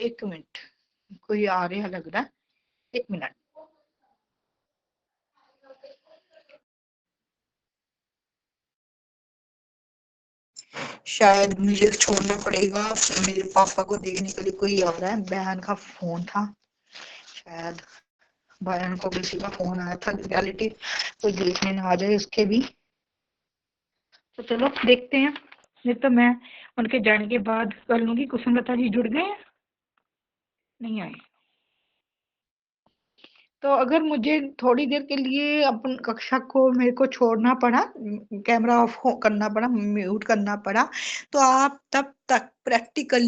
एक मिनट, कोई आ रहा लग रहा है, एक मिनट। शायद मुझे छोड़ना पड़ेगा, मेरे पापा को देखने के लिए कोई आ रहा है। बहन का फोन था, शायद बहन को किसी का फोन आया था, रियलिटी कोई देखने ना आ जाए उसके भी। तो चलो देखते हैं, नहीं तो मैं उनके जाने के बाद कर लूंगी। कुसुमलता जी जुड़ गए, नहीं आए। तो अगर मुझे थोड़ी देर के लिए अपन कक्षा को मेरे को छोड़ना पड़ा, कैमरा ऑफ करना पड़ा, म्यूट करना पड़ा, तो आप तब तक प्रैक्टिकल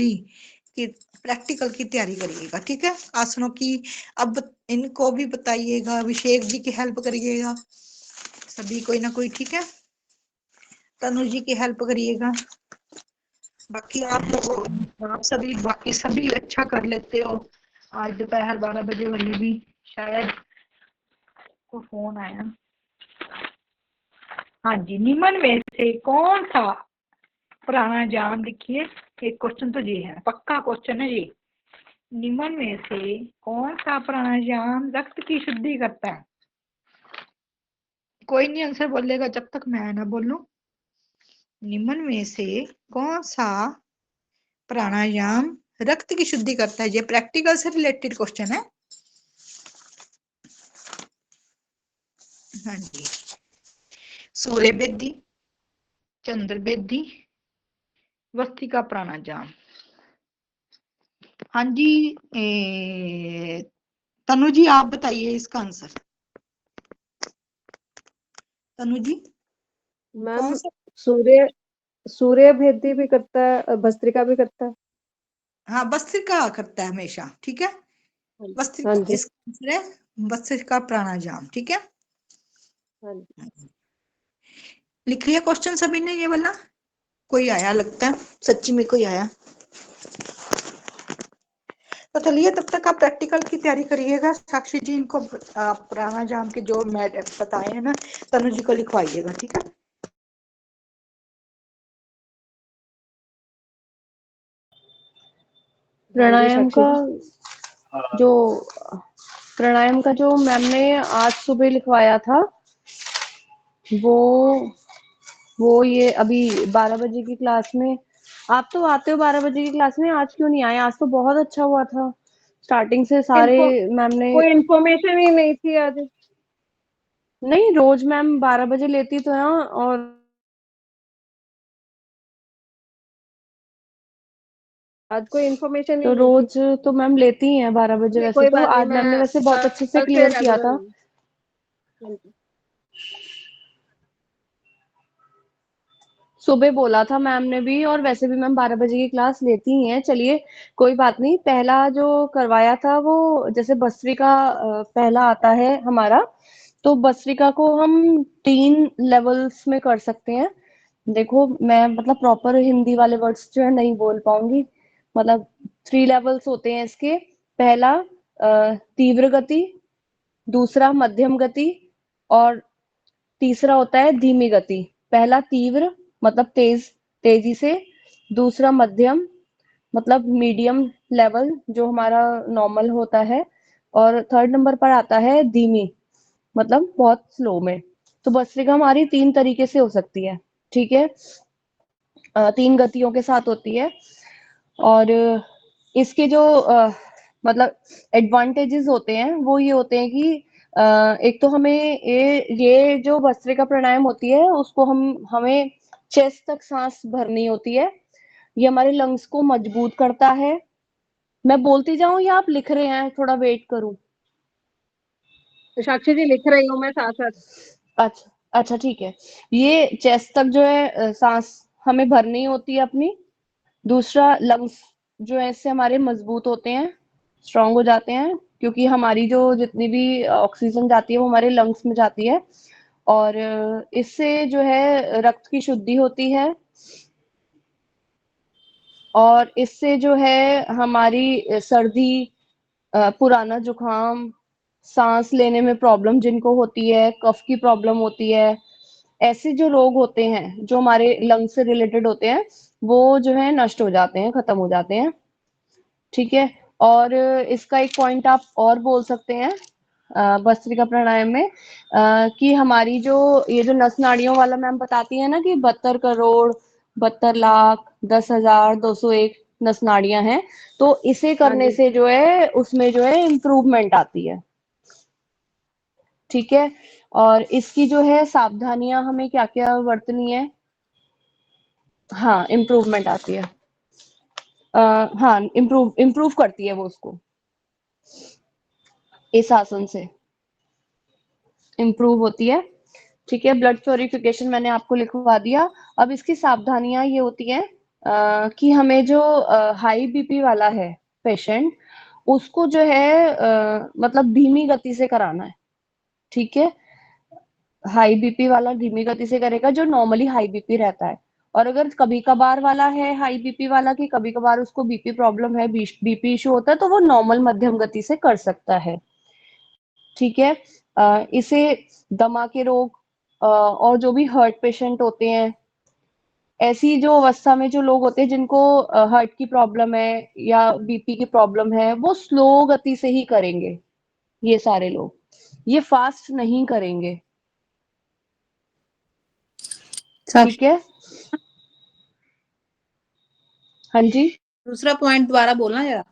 की तैयारी करिएगा, ठीक है, आसनों की। अब इनको भी बताइएगा, अभिषेक जी की हेल्प करिएगा, सभी कोई ना कोई, ठीक है। तनु जी की हेल्प करिएगा। बाकी आप सभी बाकी सभी अच्छा कर लेते हो। आज दोपहर 12 बजे वाली भी शायद को फोन आया। हाँ जी, निम्न में से कौन सा प्राणायाम, देखिए एक क्वेश्चन तो ये है, पक्का क्वेश्चन है ये। निम्न में से कौन सा प्राणायाम रक्त की शुद्धि करता है? कोई नहीं आंसर बोलेगा जब तक मैं ना बोलूं। निम्न में से कौन सा प्राणायाम रक्त की शुद्धि करता है? ये प्रैक्टिकल से रिलेटेड क्वेश्चन है। हाँ जी, सूर्य बेदी, चंद्र बेदी, वस्तिका प्राणायाम। हाँ जी, तनु जी आप बताइए इसका आंसर। तनु जी, मैम कौन सा? सूर्य भेदी भी करता है, भस्त्रिका भी करता है। हाँ, वस्तिका करता है हमेशा, ठीक है। हाँ वस्तिका जी। इसका आंसर है, वस्तिका प्राणायाम, ठीक है। हाँ जी। लिख लिया क्वेश्चन सभी ने ये वाला? कोई आया लगता है, सच्ची में कोई आया। तो चलिए तब तक आप प्रैक्टिकल की तैयारी करिएगा। साक्षी जी इनको प्राणायाम के जो मैं बताए हैं ना, तनु जी को लिखवाइएगा, ठीक है। प्राणायाम का जो प्राणायाम का जो मैम ने आज सुबह लिखवाया था, वो ये अभी 12 बजे की क्लास में। आप तो आते हो 12 बजे की क्लास में, आज क्यों नहीं आए? आज तो बहुत अच्छा हुआ था, स्टार्टिंग से सारे मैम ने। कोई इन्फॉर्मेशन ही नहीं थी आज। नहीं, रोज मैम 12 बजे लेती तो है, और आज कोई इन्फॉर्मेशन ही तो नहीं थी। रोज तो मैम लेती ही हैं 12 बजे वैसे कोई तो। बात नहीं, आज मैम ने वैसे बहुत अच्छे से कल से क्लियर किया रेगुलर था। होंगी। सुबह बोला था मैम ने भी, और वैसे भी मैम 12 बजे की क्लास लेती ही हैं। चलिए कोई बात नहीं। पहला जो करवाया था वो जैसे भस्त्रिका पहला आता है हमारा, तो भस्त्रिका को हम 3 लेवल्स में कर सकते हैं। देखो मैं मतलब प्रॉपर हिंदी वाले वर्ड्स जो है नहीं बोल पाऊंगी, मतलब 3 लेवल्स होते हैं इसके। पहला तीव्र गति, दूसरा मध्यम गति, और तीसरा होता है धीमी गति। पहला तीव्र मतलब तेजी से, दूसरा मध्यम मतलब मीडियम लेवल जो हमारा नॉर्मल होता है, और थर्ड नंबर पर आता है धीमी मतलब बहुत स्लो में। तो भस्त्रिका हमारी 3 तरीके से हो सकती है, ठीक है, 3 गतियों के साथ होती है। और इसके जो मतलब एडवांटेजेस होते हैं वो ये होते हैं कि एक तो हमें ये जो भस्त्रिका प्राणायाम होती है उसको हमें चेस्ट तक सांस भरनी होती है। ये हमारे लंग्स को मजबूत करता है। मैं बोलती जाऊं या आप लिख रहे हैं? थोड़ा वेट करूं? साक्षी जी लिख रही हूँ मैं साथ साथ। अच्छा अच्छा, ठीक है। ये चेस्ट तक जो है सांस हमें भरनी होती है अपनी। दूसरा, लंग्स जो है इससे हमारे मजबूत होते हैं, स्ट्रांग हो जाते हैं, क्योंकि हमारी जो जितनी भी ऑक्सीजन जाती है वो हमारे लंग्स में जाती है। और इससे जो है रक्त की शुद्धि होती है, और इससे जो है हमारी सर्दी, पुराना जुकाम, सांस लेने में प्रॉब्लम जिनको होती है, कफ की प्रॉब्लम होती है, ऐसे जो रोग होते हैं जो हमारे लंग से रिलेटेड होते हैं, वो जो है नष्ट हो जाते हैं, खत्म हो जाते हैं, ठीक है। और इसका एक पॉइंट आप और बोल सकते हैं भस्त्रिका प्राणायाम में कि हमारी जो ये जो नस नाड़ियों वाला मैम बताती है ना कि 72 करोड़ 72 लाख 10,000 201 नस नाड़ियां हैं, तो इसे हाँ करने जी। से जो है उसमें जो है इम्प्रूवमेंट आती है। ठीक है, और इसकी जो है सावधानियां हमें क्या क्या बरतनी है। हाँ, इम्प्रूवमेंट आती है। हाँ, इम्प्रूव करती है वो उसको इस आसन से इम्प्रूव होती है। ठीक है, ब्लड प्योरिफिकेशन मैंने आपको लिखवा दिया। अब इसकी सावधानियां ये होती हैं कि हमें जो हाई बीपी वाला है पेशेंट, उसको जो है मतलब धीमी गति से कराना है। ठीक है, हाई बीपी वाला धीमी गति से करेगा जो नॉर्मली हाई बीपी रहता है। और अगर कभी कभार वाला है हाई बीपी वाला की कभी कभार उसको बीपी प्रॉब्लम है, बीपी इशू होता है, तो वो नॉर्मल मध्यम गति से कर सकता है। ठीक है, इसे दमा के रोग और जो भी हार्ट पेशेंट होते हैं, ऐसी जो अवस्था में जो लोग होते हैं जिनको हार्ट की प्रॉब्लम है या बीपी की प्रॉब्लम है, वो स्लो गति से ही करेंगे। ये सारे लोग ये फास्ट नहीं करेंगे। सर ठीक है, हाँ जी। दूसरा पॉइंट दोबारा बोलना जरा।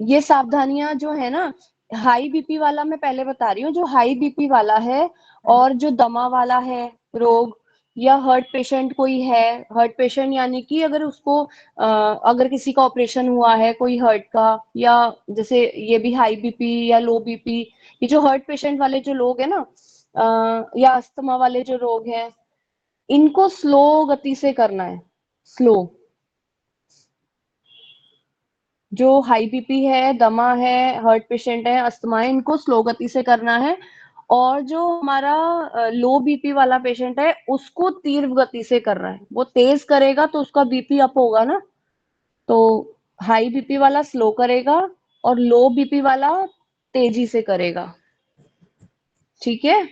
ये सावधानियां जो है ना, हाई बीपी वाला मैं पहले बता रही हूँ, जो हाई बीपी वाला है और जो दमा वाला है रोग, या हार्ट पेशेंट कोई है, हार्ट पेशेंट यानी कि अगर उसको अगर किसी का ऑपरेशन हुआ है कोई हार्ट का, या जैसे ये भी हाई बीपी या लो बीपी, ये जो हार्ट पेशेंट वाले जो लोग हैं ना, या अस्थमा वाले जो रोग हैं, इनको स्लो गति से करना है। स्लो, जो हाई बीपी है, दमा है, हार्ट पेशेंट है, अस्थमा है, इनको स्लो गति से करना है। और जो हमारा लो बीपी वाला पेशेंट है, उसको तीव्र गति से करना है। वो तेज करेगा तो उसका बीपी अप होगा ना, तो हाई बीपी वाला स्लो करेगा और लो बीपी वाला तेजी से करेगा। ठीक है,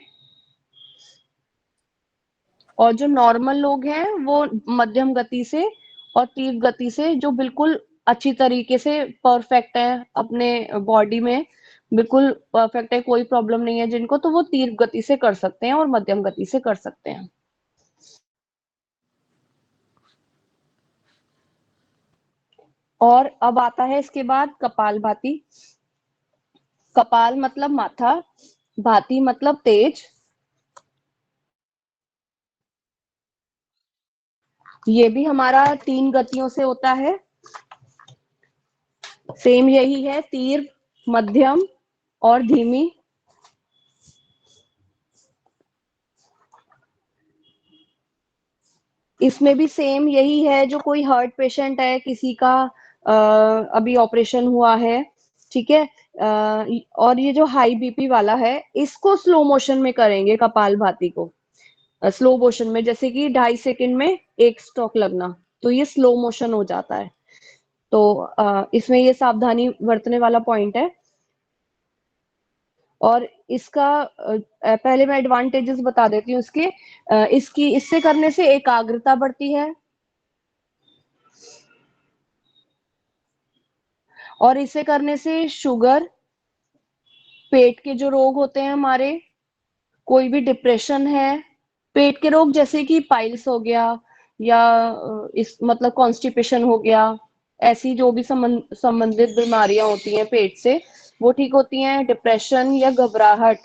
और जो नॉर्मल लोग हैं वो मध्यम गति से और तीव्र गति से, जो बिल्कुल अच्छी तरीके से परफेक्ट है अपने बॉडी में, बिल्कुल परफेक्ट है, कोई प्रॉब्लम नहीं है जिनको, तो वो तीव्र गति से कर सकते हैं और मध्यम गति से कर सकते हैं। और अब आता है इसके बाद कपालभाति। कपाल मतलब माथा, भाति मतलब तेज। ये भी हमारा 3 गतियों से होता है। सेम यही है, तीव्र, मध्यम और धीमी। इसमें भी सेम यही है, जो कोई हार्ट पेशेंट है किसी का, अभी ऑपरेशन हुआ है, ठीक है, और ये जो हाई बीपी वाला है, इसको स्लो मोशन में करेंगे कपालभाति को। स्लो मोशन में जैसे कि 2.5 सेकंड में एक स्ट्रोक लगना, तो ये स्लो मोशन हो जाता है। तो इसमें ये सावधानी बरतने वाला पॉइंट है। और इसका पहले मैं एडवांटेजेस बता देती हूँ इसके। इसकी इससे करने से एकाग्रता बढ़ती है, और इसे करने से शुगर, पेट के जो रोग होते हैं हमारे, कोई भी डिप्रेशन है, पेट के रोग जैसे कि पाइल्स हो गया, या इस मतलब कॉन्स्टिपेशन हो गया, ऐसी जो भी संबंधित बीमारियां होती हैं पेट से, वो ठीक होती हैं। डिप्रेशन या घबराहट,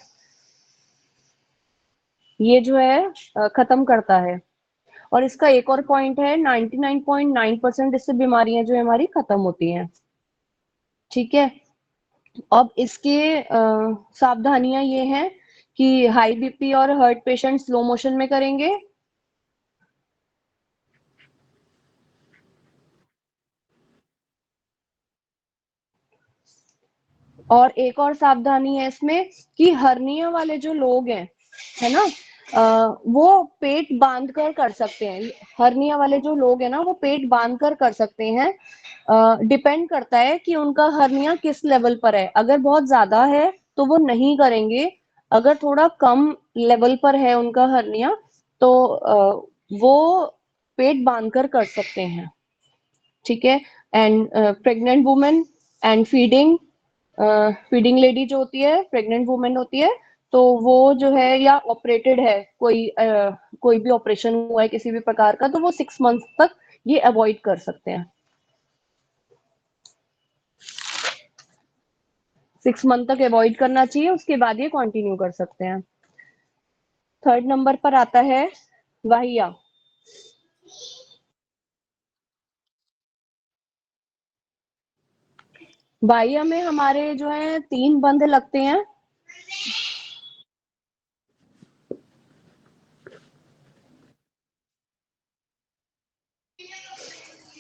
ये जो है खत्म करता है। और इसका एक और पॉइंट है, 99.9% इससे बीमारियां जो है हमारी खत्म होती हैं। ठीक है, अब इसके सावधानियां ये हैं कि हाई बीपी और हार्ट पेशेंट स्लो मोशन में करेंगे। और एक और सावधानी है इसमें कि हर्निया वाले जो लोग हैं, है ना, वो पेट बांध कर सकते हैं। हर्निया वाले जो लोग हैं ना, वो पेट बांध कर सकते हैं। डिपेंड करता है कि उनका हर्निया किस लेवल पर है। अगर बहुत ज्यादा है तो वो नहीं करेंगे, अगर थोड़ा कम लेवल पर है उनका हर्निया, तो वो पेट बांध कर सकते हैं। ठीक है। And pregnant women and feeding lady जो होती है, प्रेग्नेंट वुमेन होती है, तो वो जो है या ऑपरेटेड है, कोई भी ऑपरेशन हुआ है किसी भी प्रकार का, तो वो 6 मंथ तक ये अवॉइड कर सकते हैं। 6 मंथ तक अवॉइड करना चाहिए, उसके बाद ये कंटिन्यू कर सकते हैं। थर्ड नंबर पर आता है वाहिया। वाहिया में हमारे जो है 3 बंध लगते हैं।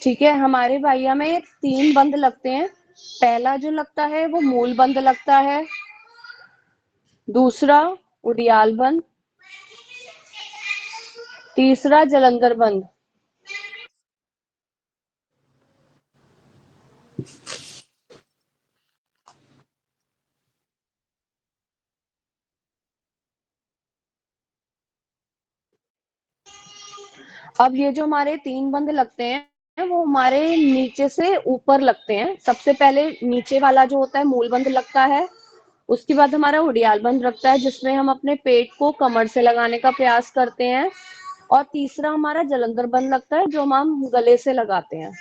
ठीक है, हमारे वाहिया में 3 बंध लगते हैं। पहला जो लगता है वो मूल बंध लगता है, दूसरा उडियाल बंध, तीसरा जलंधर बंध। अब ये जो हमारे 3 बंध लगते हैं वो हमारे नीचे से ऊपर लगते हैं। सबसे पहले नीचे वाला जो होता है मूल बंध लगता है, उसके बाद हमारा उडियाल बंध लगता है जिसमें हम अपने पेट को कमर से लगाने का प्रयास करते हैं, और तीसरा हमारा जलंधर बंध लगता है जो हम गले से लगाते हैं।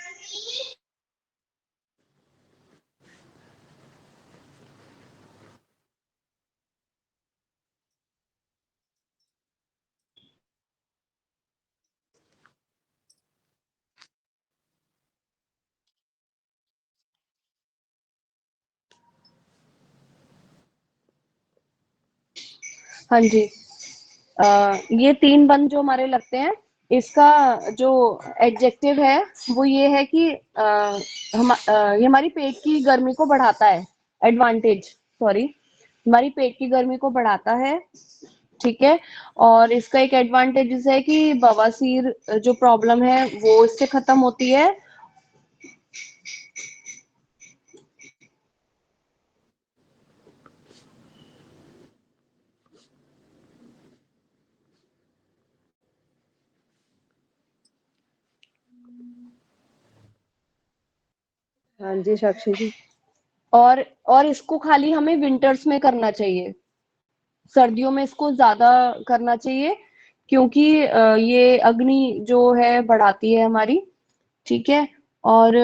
हाँ जी। ये 3 बंध जो हमारे लगते हैं, इसका जो एडजेक्टिव है वो ये है कि ये हमारी पेट की गर्मी को बढ़ाता है। एडवांटेज, सॉरी, हमारी पेट की गर्मी को बढ़ाता है। ठीक है, और इसका एक एडवांटेज है कि बवासीर जो प्रॉब्लम है वो इससे खत्म होती है। हाँ जी साक्षी जी। और इसको खाली हमें विंटर्स में करना चाहिए, सर्दियों में इसको ज्यादा करना चाहिए, क्योंकि ये अग्नि जो है बढ़ाती है हमारी। ठीक है, और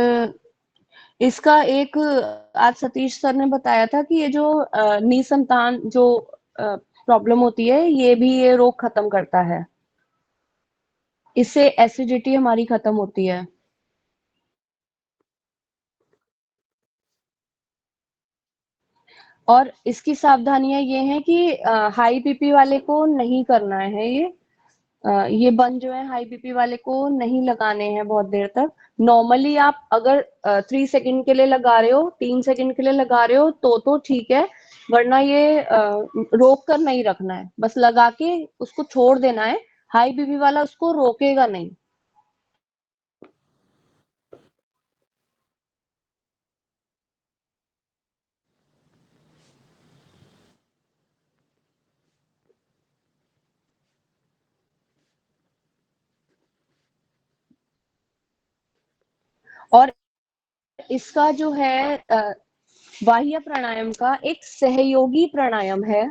इसका एक आज सतीश सर ने बताया था कि ये जो निसंतान जो प्रॉब्लम होती है, ये भी ये रोग खत्म करता है। इससे एसिडिटी हमारी खत्म होती है। और इसकी सावधानियां ये हैं कि हाई बीपी वाले को नहीं करना है ये बंद जो है हाई बीपी वाले को नहीं लगाने हैं बहुत देर तक। नॉर्मली आप अगर 3 सेकंड के लिए लगा रहे हो, 3 सेकंड के लिए लगा रहे हो तो ठीक है, वरना ये रोक कर नहीं रखना है, बस लगा के उसको छोड़ देना है। हाई बीपी वाला उसको रोकेगा नहीं। और इसका जो है बाह्य प्राणायाम का एक सहयोगी प्राणायाम है।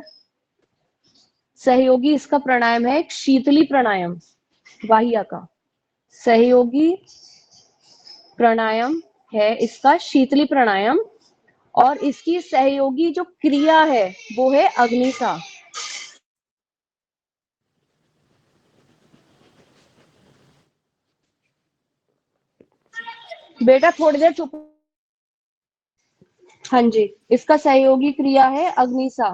सहयोगी इसका प्राणायाम है एक शीतली प्राणायाम। बाह्य का सहयोगी प्राणायाम है इसका शीतली प्राणायाम, और इसकी सहयोगी जो क्रिया है वो है अग्निसा। बेटा थोड़ी देर चुप। हाँ जी, इसका सहयोगी क्रिया है अग्निसा।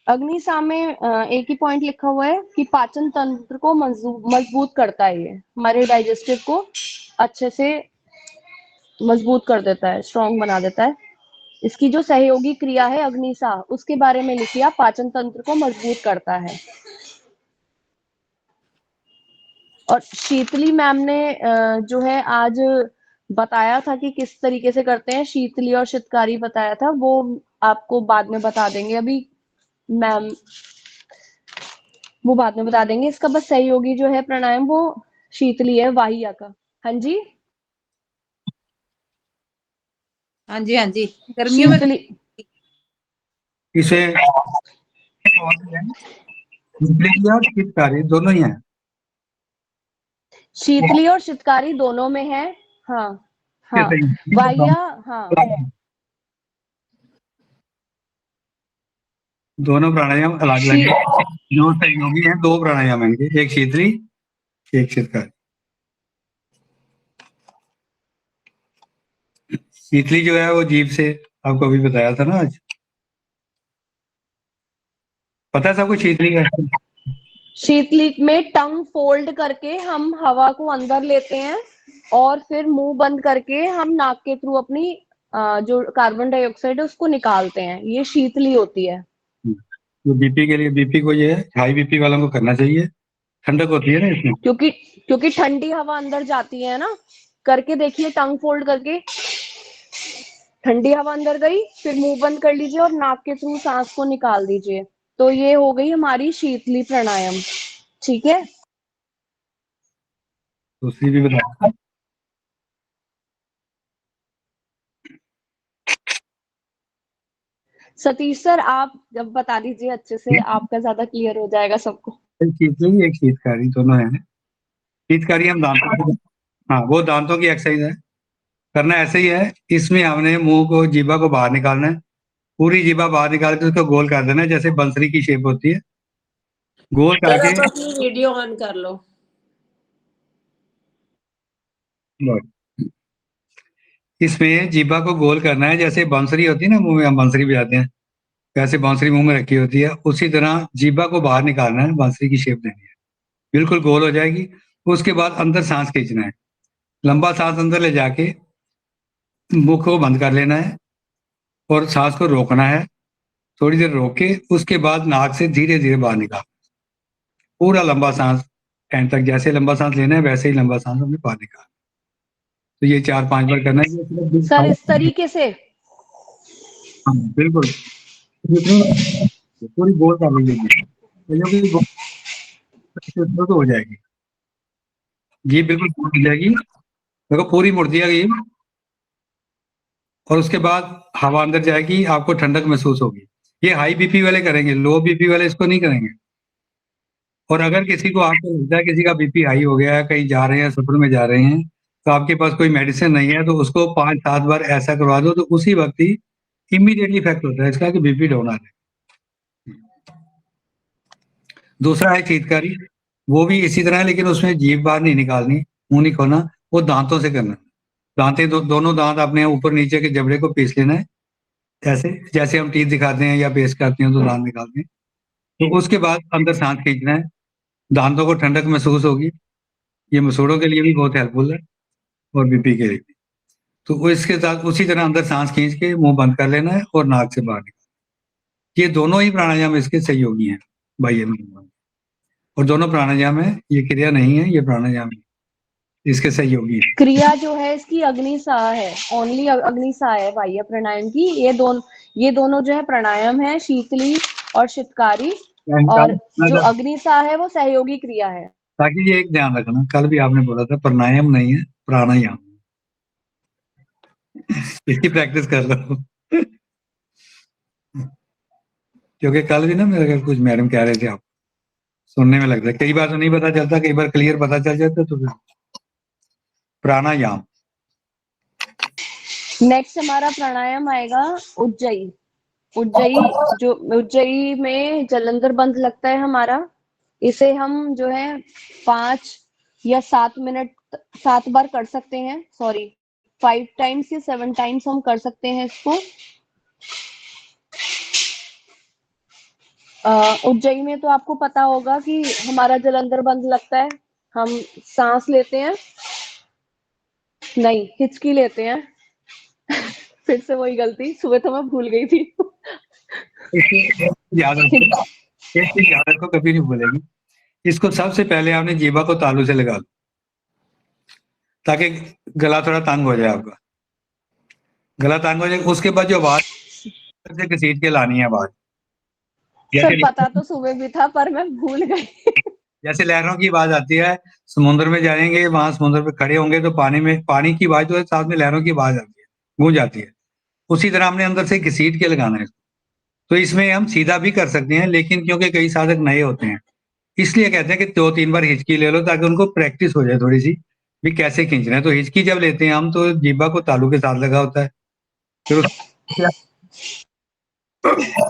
अग्निसा में एक ही पॉइंट लिखा हुआ है कि पाचन तंत्र को मजबूत करता है, ये हमारे डाइजेस्टिव को अच्छे से मजबूत कर देता है, स्ट्रॉन्ग बना देता है। इसकी जो सहयोगी क्रिया है अग्निसा, उसके बारे में लिखिए, पाचन तंत्र को मजबूत करता है। और शीतली मैम ने जो है आज बताया था कि किस तरीके से करते हैं, शीतली और शितकारी बताया था, वो आपको बाद में बता देंगे। अभी मैम वो बाद में बता देंगे। इसका बस सहयोगी जो है प्राणायाम वो शीतली है वाहिया का। हाँ जी, हाँ जी, हाँ जी, गर्मियों में शीतली इसे शीतली और शीतकारी दोनों ही हैं। शीतली और शितकारी दोनों में है। हाँ हाँ, कैसे हैं? वाह्य। हाँ, दोनों प्राणायाम अलग अलग शी हैं। जो सहयोगी हैं, दो प्राणायाम हैं इनके, एक शीतली एक शीतकारी। शीतली जो है वो जीभ से, आपको अभी बताया था ना आज, पता है सबको शीतली का? शीतली में टंग फोल्ड करके हम हवा को अंदर लेते हैं और फिर मुंह बंद करके हम नाक के थ्रू अपनी जो कार्बन डाइऑक्साइड है उसको निकालते हैं, ये शीतली होती है। जो बीपी के लिए, बीपी को ये हाई बीपी वालों को करना चाहिए, ठंडक होती है ना इसमें। क्योंकि क्योंकि ठंडी हवा अंदर जाती है ना। करके देखिए, टंग फोल्ड करके ठंडी हवा अंदर गई, फिर मुंह बंद कर लीजिए और नाक के थ्रू सांस को निकाल दीजिए। तो ये हो गई हमारी शीतली प्राणायाम। ठीक है। दूसरी भी बताया। सतीश सर, आप जब बता दीजिए अच्छे से, आपका ज्यादा क्लियर हो जाएगा सबको। एक शीतली एक शीतकारी दोनों है। शीतकारी हम दांतों, हाँ वो दांतों की एक्सरसाइज है, करना ऐसे ही है। इसमें हमने मुंह को, जीभा को बाहर निकालना है, पूरी जीभा बाहर निकाल के उसको गोल कर देना है, जैसे बंसरी की शेप होती है, गोल सर करके। आप अपनी वीडियो ऑन कर लो। इसमें जीभा को गोल करना है, जैसे बांसुरी होती है ना, मुंह में हम बांसुरी बजाते हैं, वैसे बांसुरी मुंह में रखी होती है, उसी तरह जीभा को बाहर निकालना है, बांसुरी की शेप देनी है, बिल्कुल गोल हो जाएगी। उसके बाद अंदर सांस खींचना है, लंबा सांस अंदर ले जाके मुख को बंद कर लेना है और सांस को रोकना है, थोड़ी देर रोक के उसके बाद नाक से धीरे धीरे बाहर निकाल, पूरा लंबा सांस एंड तक, जैसे लंबा सांस लेना है वैसे ही लंबा सांस हमें बाहर निकाल। तो ये 4-5 बार करना है। सर इस तरीके से हाँ, बिल्कुल पूरी गोल कर लीजिए, तो हो जाएगी ये, बिल्कुल गोल हो जाएगी। देखो पूरी मुड़ जाएगी और उसके बाद हवा अंदर जाएगी, आपको ठंडक महसूस होगी। ये हाई बीपी वाले करेंगे, लो बीपी वाले इसको नहीं करेंगे। और अगर किसी को, आपको लगता है किसी का बीपी हाई हो गया है, कहीं जा रहे हैं, सफर में जा रहे हैं, तो आपके पास कोई मेडिसिन नहीं है, तो उसको 5-7 बार ऐसा करवा दो, तो उसी वक्त ही इमीडिएटली इफेक्ट होता है इसका कि बीपी डाउन आ जाए। दूसरा है शीतकारी, वो भी इसी तरह है, लेकिन उसमें जीभ बाहर नहीं निकालनी, मुंह नहीं खोलना, वो दांतों से करना। दांतें दोनों दांत अपने ऊपर नीचे के जबड़े को पीस लेना है, ऐसे जैसे हम टीथ दिखाते हैं या पेस्ट करते हैं तो दांत निकालते हैं। तो उसके बाद अंदर सांस खींचना है, दांतों को ठंडक महसूस होगी, ये मसूड़ों के लिए भी बहुत हेल्पफुल है और बीपी के लिए भी। तो इसके साथ उसी तरह अंदर सांस खींच के मुंह बंद कर लेना है और नाक से बाहर निकालना। ये दोनों ही प्राणायाम इसके सहयोगी हैं भाई, और दोनों प्राणायाम है, ये क्रिया नहीं है, ये प्राणायाम है, इसके सहयोगी है। क्रिया जो है इसकी अग्निसाह है, ओनली अग्निसाह है बाह्य प्राणायाम की। ये दोनों जो है प्राणायाम है, शीतली और शितकारी। और जो अग्निसाह है वो सहयोगी क्रिया है। ताकि ये एक ध्यान रखना, कल भी आपने बोला था प्राणायाम नहीं है, प्राणायाम। इसकी प्रैक्टिस कर लो। क्योंकि कल भी ना मेरे कुछ मैडम कह रहे थे, आप सुनने में लगता है, कई बार तो नहीं पता चलता, कई बार क्लियर पता चल जाता, तो फिर प्राणायाम। नेक्स्ट हमारा प्राणायाम आएगा उज्जयी। उज्जयी में जलंधर बंद लगता है हमारा। इसे हम जो है 5 या 7 मिनट 7 बार कर सकते हैं, सॉरी 5 टाइम्स या 7 टाइम्स हम कर सकते हैं इसको। उज्जयी में तो आपको पता होगा कि हमारा जलंधर बंद लगता है, हम सांस लेते हैं, नहीं हिचकी लेते हैं। फिर से वही गलती, सुबह तो मैं भूल गई थी। याद रखो, एक चीज याद रखो, कभी नहीं भूलेगी। इसको सबसे पहले आपने जीभा को तालू से लगा लो, ताकि गला थोड़ा तंग हो जाए आपका, गला तंग हो जाए। उसके बाद जो आवाज से घसीट के लानी है आवाज, सर पता तो सुबह भी था पर मैं भूल गई। जैसे लहरों की आवाज आती है, समुद्र में जाएंगे, वहां समुद्र पे खड़े होंगे तो पानी की आवाज तो है, साथ में लहरों की आवाज आती है, गूंज आती है। उसी तरह हमने अंदर से घसीट के लगाना है। तो इसमें हम सीधा भी कर सकते हैं, लेकिन क्योंकि कई साधक नए होते हैं इसलिए कहते हैं कि 2-3 बार हिचकी ले लो ताकि उनको प्रैक्टिस हो जाए थोड़ी सी भी कैसे खींचना है। तो हिचकी जब लेते हैं हम तो जीभा को तालू के साथ लगा होता है, फिर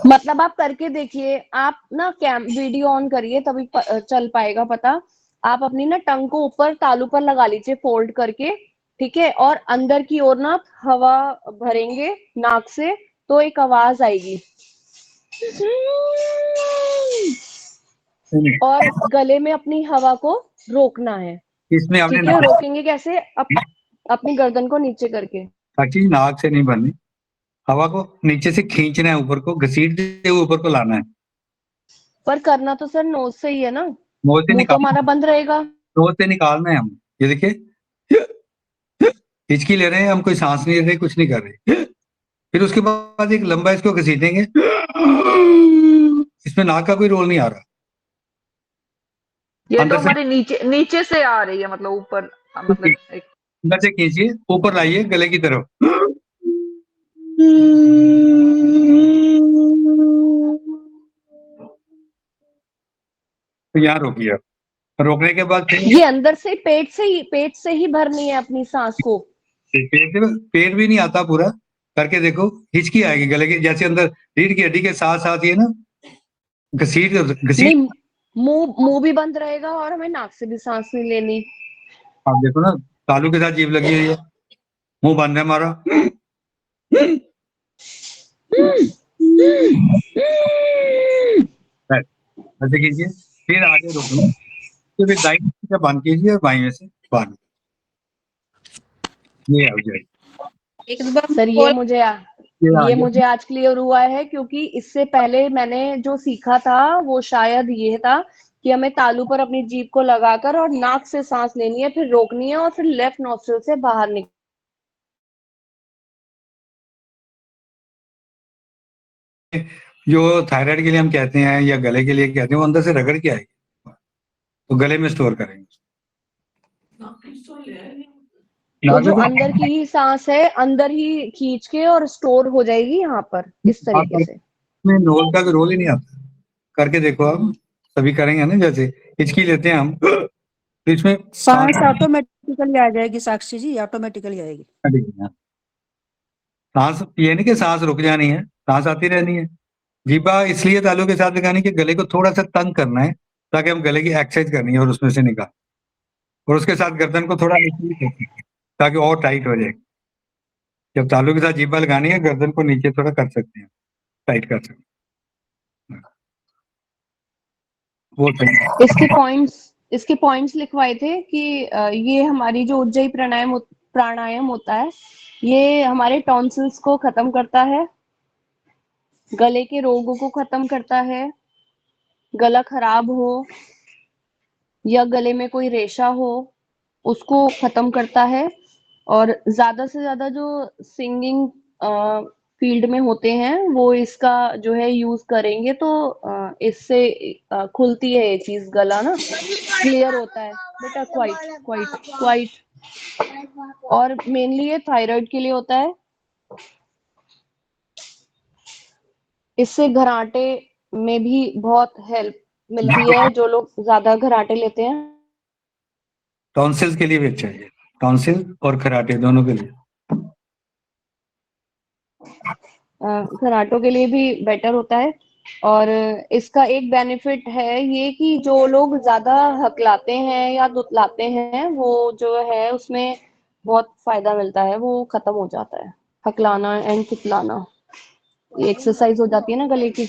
मतलब आप करके देखिए, आप ना वीडियो ऑन करिए तभी चल पाएगा पता। आप अपनी ना टंग को ऊपर तालू पर लगा लीजिए फोल्ड करके, ठीक है, और अंदर की ओर ना हवा भरेंगे नाक से तो एक आवाज आएगी और गले में अपनी हवा को रोकना है, इसमें हमने ठीक है। रोकेंगे कैसे? अपनी गर्दन को नीचे करके। ताकि नाक से नहीं भरनी, हवा को नीचे से खींचना है, ऊपर को घसीटते हुए ऊपर को लाना है। पर करना तो सर नोज से ही है ना, नोज से मुंह तो निकालना, हमारा बंद रहेगा। नोज से निकालना है हम। ये देखिए हिचकी ले रहे हैं हम, कोई सांस नहीं ले रहे, कुछ नहीं कर रहे। फिर उसके बाद एक लंबा इसको घसीटेंगे, इसमें नाक का कोई रोल नहीं आ रहा। ये तो अंदर से हमारे नीचे नीचे से आ रही है, मतलब ऊपर, मतलब एक अंदर से खींचिए, ऊपर लाइए गले की तरफ। तो यहाँ रोकिए। रोकने के बाद फिर ये अंदर से पेट से ही भरनी है अपनी सांस को। पेट भी नहीं आता पूरा, करके देखो हिचकी आएगी गले के, जैसे अंदर रीढ़ की हड्डी के साथ साथ ये ना घसीट घसीट। नहीं, मुंह भी बंद रहेगा और हमें नाक से भी सांस नहीं लेनी। आप देखो ना, तालू के साथ जीभ लगी हुई है, मुंह बंद है हमारा। ऐसे कीजिए, फिर आगे रोकिए, तो फिर दाई से बंद कीजिए और बाई में से बांध, ये आ जाए। एक बार सर ये ये मुझे आज क्लियर हुआ है, क्योंकि इससे पहले मैंने जो सीखा था वो शायद ये था कि हमें तालू पर अपनी जीभ को लगाकर और नाक से सांस लेनी है, फिर रोकनी है और फिर लेफ्ट नॉस्ट्रिल से बाहर निकल। जो थायराइड के लिए हम कहते हैं या गले के लिए कहते हैं, वो अंदर से रगड़ के आएगी, तो गले में स्टोर करेंगे। तो जो अंदर की ही सांस है अंदर ही खींच के और स्टोर हो जाएगी यहाँ पर इस तरीके से। में नोल का रोल ही नहीं आता, करके देखो आप, सभी करेंगे ना। जैसे हिचकी लेते हैं हम तो इसमें सांस ऑटोमेटिकली आ जाएगी साक्षी जी, ऑटोमेटिकली आएगी। सांस ये नहीं कि सांस रुक जानी है, सांस आती रहनी है। जीभा इसलिए तालू के साथ लगानी कि गले को थोड़ा सा तंग करना है, ताकि हम गले की एक्सरसाइज करनी है और उसमें से निकाल, और उसके साथ गर्दन को थोड़ा नीचे करना है, ताकि और टाइट हो जाए। जब तालू के साथ जीभा लगानी है, गर्दन को नीचे थोड़ा कर सकते हैं, टाइट कर सकते हैं, वो इसके पॉइंट्स लिखवाए थे कि ये हमारी जो उज्जयी प्राणायाम होता है, ये हमारे टॉन्सिल्स को खत्म करता है, गले के रोगों को खत्म करता है, गला खराब हो या गले में कोई रेशा हो उसको खत्म करता है। और ज्यादा से ज्यादा जो सिंगिंग फील्ड में होते हैं वो इसका जो है यूज करेंगे तो इससे खुलती है ये चीज, गला ना क्लियर होता है बेटा, क्वाइट क्वाइट क्वाइट। और मेनली ये थायराइड के लिए होता है। इससे घराटे में भी बहुत हेल्प मिलती है, जो लोग ज्यादा घराटे लेते हैं। टॉन्सिल्स के लिए भी अच्छा है, टॉन्सिल और खराटे दोनों के लिए। घराटों के लिए भी बेटर होता है। और इसका एक बेनिफिट है ये कि जो लोग ज्यादा हकलाते हैं या दुतलाते हैं वो जो है उसमें बहुत फायदा मिलता है, वो खत्म हो जाता है हकलाना एंड तुतलाना। ये एक्सरसाइज हो जाती है ना गले की।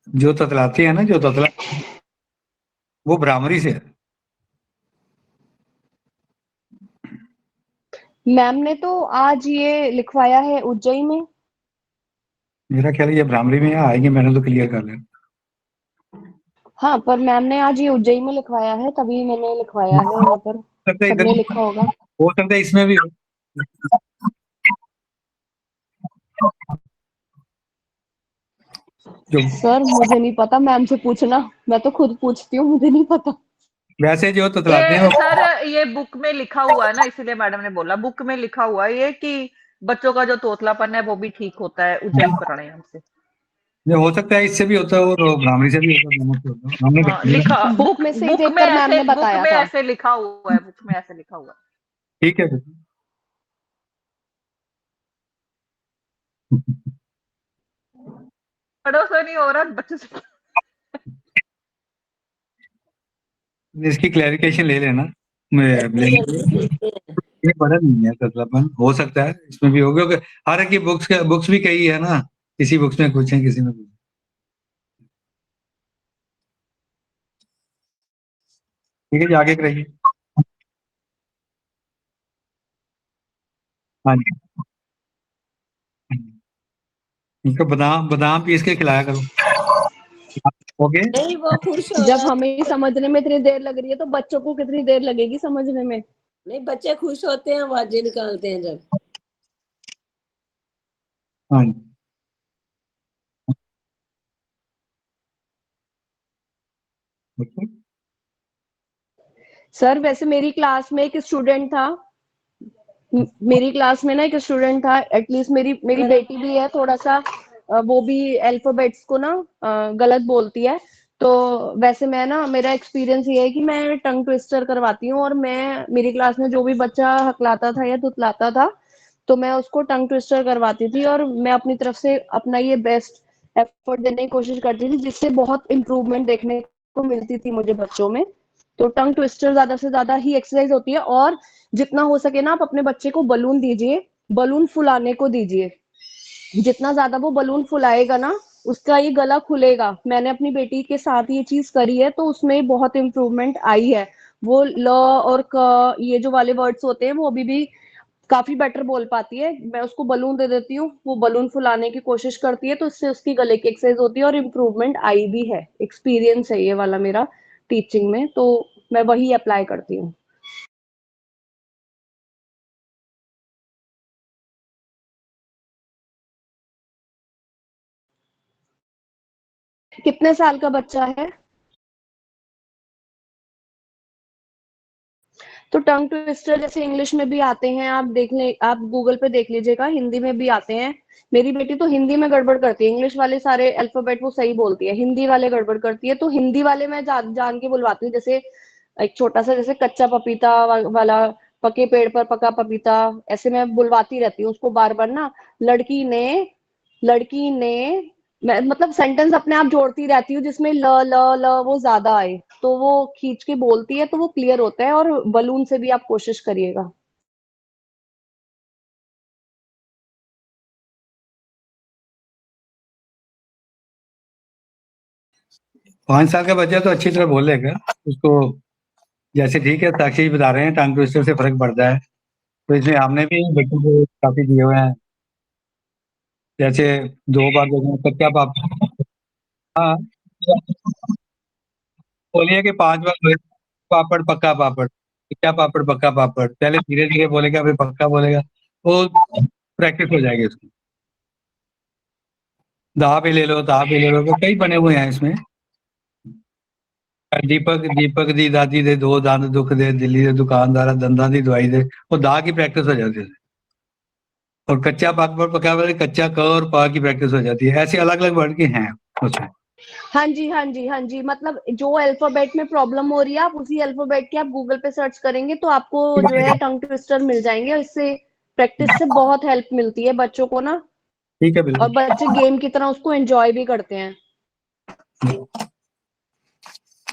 जो ततलाते हैं ना, जो ततला वो भ्रामरी से है। मैम ने तो आज ये लिखवाया है उज्जैन में। मेरा ख्याल है ये भ्रामरी में आएंगे, मैंने तो क्लियर कर लिया। हाँ, पर मैम ने आज ये उज्जैन में लिखवाया है तभी मैंने लिखवाया है, वहाँ पर सबने लिखा होगा। हो सकता है इसमें भी हो। जो सर मुझे नहीं पता, मैम से पूछना, मैं तो खुद पूछती हूँ, मुझे नहीं पता। वैसे जो तुतलाते हैं ये वो सर ये बुक में लिखा हुआ है ना, इसीलिए मैडम ने बोला, बुक में लिखा हुआ है ये कि बच्चों का जो तोतलापन है वो भी ठीक होता है उज्जयी प्राणायाम से। ये हो सकता है इससे भी होता है और भ्रामरी से भी होता है, दोनों से होता है। हमने हाँ, लिखा बुक में से ही बुक में देखकर मैम ऐसे, ने बुक बताया में था। ऐसे लिखा हुआ है, बुक में ऐसे लिखा हुआ है। ठीक है। बड़ों से नहीं हो रहा, बच्चों से। इसकी क्लैरिफिकेशन ले लेना। ये बड़ा नहीं है तुतलापन, हो सकता है इसमें भी हो, क्योंकि हर एक की बुक्स भी कई है ना, किसी बुक्स में कुछ है, किसी में कुछ। ठीक है जी, आगे करिए। हाँ जी। इसको बादाम बादाम पीस के खिलाया करो। ओके। नहीं वो खुश हो जब रहा हमें ही समझने में इतनी देर लग रही है तो बच्चों को कितनी देर लगेगी समझने में। नहीं, बच्चे खुश होते हैं, आवाजें निकालते हैं जब। हाँ जी। ओके। सर वैसे मेरी क्लास में एक स्टूडेंट था, मेरी क्लास में ना एक स्टूडेंट था, एटलीस्ट मेरी मेरी बेटी भी है, थोड़ा सा वो भी अल्फाबेट्स को ना गलत बोलती है। तो वैसे मैं ना, मेरा एक्सपीरियंस ये है कि मैं टंग ट्विस्टर करवाती हूँ, और मैं मेरी क्लास में जो भी बच्चा हकलाता था या तुतलाता था तो मैं उसको टंग ट्विस्टर करवाती थी, और मैं अपनी तरफ से अपना ये बेस्ट एफर्ट देने की कोशिश करती थी, जिससे बहुत इम्प्रूवमेंट देखने को मिलती थी मुझे बच्चों में। तो टंग ट्विस्टर ज्यादा से ज्यादा ही एक्सरसाइज होती है, और जितना हो सके ना आप अपने बच्चे को बलून दीजिए, बलून फुलाने को दीजिए। जितना ज्यादा वो बलून फुलाएगा ना, उसका ये गला खुलेगा। मैंने अपनी बेटी के साथ ये चीज करी है, तो उसमें बहुत इम्प्रूवमेंट आई है। वो ल और क ये जो वाले वर्ड्स होते हैं वो अभी भी काफी बेटर बोल पाती है। मैं उसको बलून दे देती हूँ, वो बलून फुलाने की कोशिश करती है, तो इससे उसकी गले की एक्सरसाइज होती है और इम्प्रूवमेंट आई भी है। एक्सपीरियंस है ये वाला मेरा टीचिंग में, तो मैं वही अप्लाई करती हूँ। कितने साल का बच्चा है? तो टंग ट्विस्टर जैसे इंग्लिश में भी आते हैं, आप देख ले, आप गूगल पे देख लीजिएगा, हिंदी में भी आते हैं। मेरी बेटी तो हिंदी में गड़बड़ करती है, इंग्लिश वाले सारे अल्फाबेट वो सही बोलती है, हिंदी वाले गड़बड़ करती है। तो हिंदी वाले मैं जान के बुलवाती हूँ, जैसे एक छोटा सा जैसे कच्चा पपीता वाला, पके पेड़ पर पका पपीता, ऐसे मैं बुलवाती रहती हूँ उसको बार बार ना। लड़की ने, लड़की ने, मैं मतलब सेंटेंस अपने आप जोड़ती रहती हूँ जिसमें ल ल ल वो ज्यादा आए, तो वो खींच के बोलती है तो वो क्लियर होता है। और बलून से भी आप कोशिश करिएगा। 5 साल का बच्चा तो अच्छी तरह बोल लेगा उसको। जैसे ठीक है, साक्षी जी बता रहे हैं टंग ट्विस्टर से फर्क पड़ता है, तो इसमें हमने भी बच्चों को काफी दिए हुए हैं। जैसे 2 बार देखना कच्चा हाँ, बोलिए कि 5 बार बोले, पापड़ पक्का पापड़, कच्चा पापड़ पक्का पापड़, पहले धीरे धीरे बोलेगा फिर पक्का बोलेगा, वो प्रैक्टिस हो जाएगी उसकी। दाह पे ले लो, दाह पे ले लो, तो कई बने हुए हैं इसमें। दीपक दीपक दी दादी दे दो दंद दुख दे, दिल्ली दे दुकानदारा दंदां दी दवाई दे, वो दाह की प्रैक्टिस हो जाती है। और कच्चा पापड़ पका वाले कच्चा क और पा की प्रैक्टिस हो जाती है। ऐसे अलग अलग वर्ड के हैं उसमें। हाँ जी, हाँ जी, हाँ जी, मतलब जो अल्फाबेट में प्रॉब्लम हो रही है, आप उसी अल्फाबेट के आप गूगल पे सर्च करेंगे तो आपको जो है टंग ट्विस्टर मिल जाएंगे। इससे प्रैक्टिस से बहुत हेल्प मिलती है बच्चों को ना, ठीक है, और बिल्कुल। बच्चे गेम की तरह उसको एंजॉय भी करते हैं।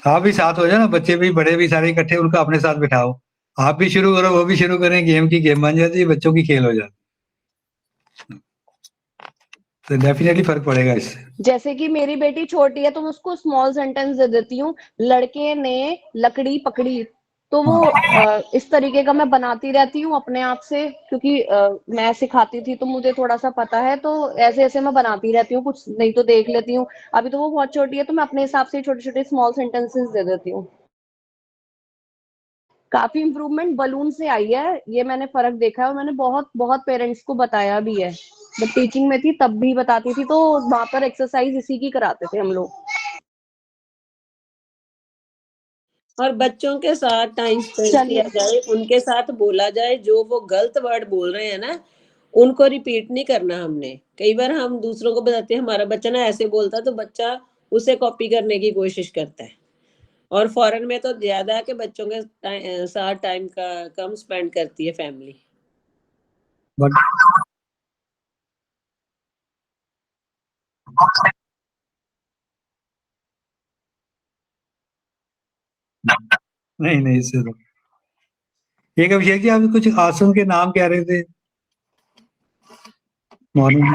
आप भी साथ हो जाओ ना, बच्चे भी बड़े भी सारे इकट्ठे, उनको अपने साथ बिठाओ। आप भी शुरू करो, वो भी शुरू करें, गेम की गेम बन जाती है, बच्चों की खेल हो जाती है, तो डेफिनेटली फर्क पड़ेगा इससे। जैसे कि मेरी बेटी छोटी है तो मैं उसको स्मॉल सेंटेंस दे देती हूँ, लड़के ने लकड़ी पकड़ी, तो वो इस तरीके का मैं बनाती रहती हूँ अपने आप से, क्योंकि मैं सिखाती थी तो मुझे थोड़ा सा पता है, तो ऐसे ऐसे मैं बनाती रहती हूँ, कुछ नहीं तो देख लेती हूँ। अभी तो वो बहुत छोटी है तो मैं अपने हिसाब से छोटे छोटे स्मॉल सेंटेंसेस दे देती हूँ। काफी इम्प्रूवमेंट बलून से आई है, ये मैंने फर्क देखा है, और मैंने बहुत बहुत पेरेंट्स को बताया भी है। बट टीचिंग में थी तब भी बताती थी, तो वहां पर एक्सरसाइज इसी की कराते थे हम लोग। और बच्चों के साथ टाइम स्पेंड चलिए। किया जाए, उनके साथ बोला जाए, जो वो गलत वर्ड बोल रहे हैं ना उनको रिपीट नहीं करना हमने। कई बार हम दूसरों को बताते हैं हमारा बच्चा ना ऐसे बोलता है, तो बच्चा उसे कॉपी करने की कोशिश करता है। और फॉरेन में तो ज्यादा है कि बच्चों के साथ टाइम का कम स्पेंड करती है फैमिली। बट नहीं नहीं, इससे तो एक अभिषेक जी, आप कुछ आसन के नाम कह रहे थे मॉर्निंग।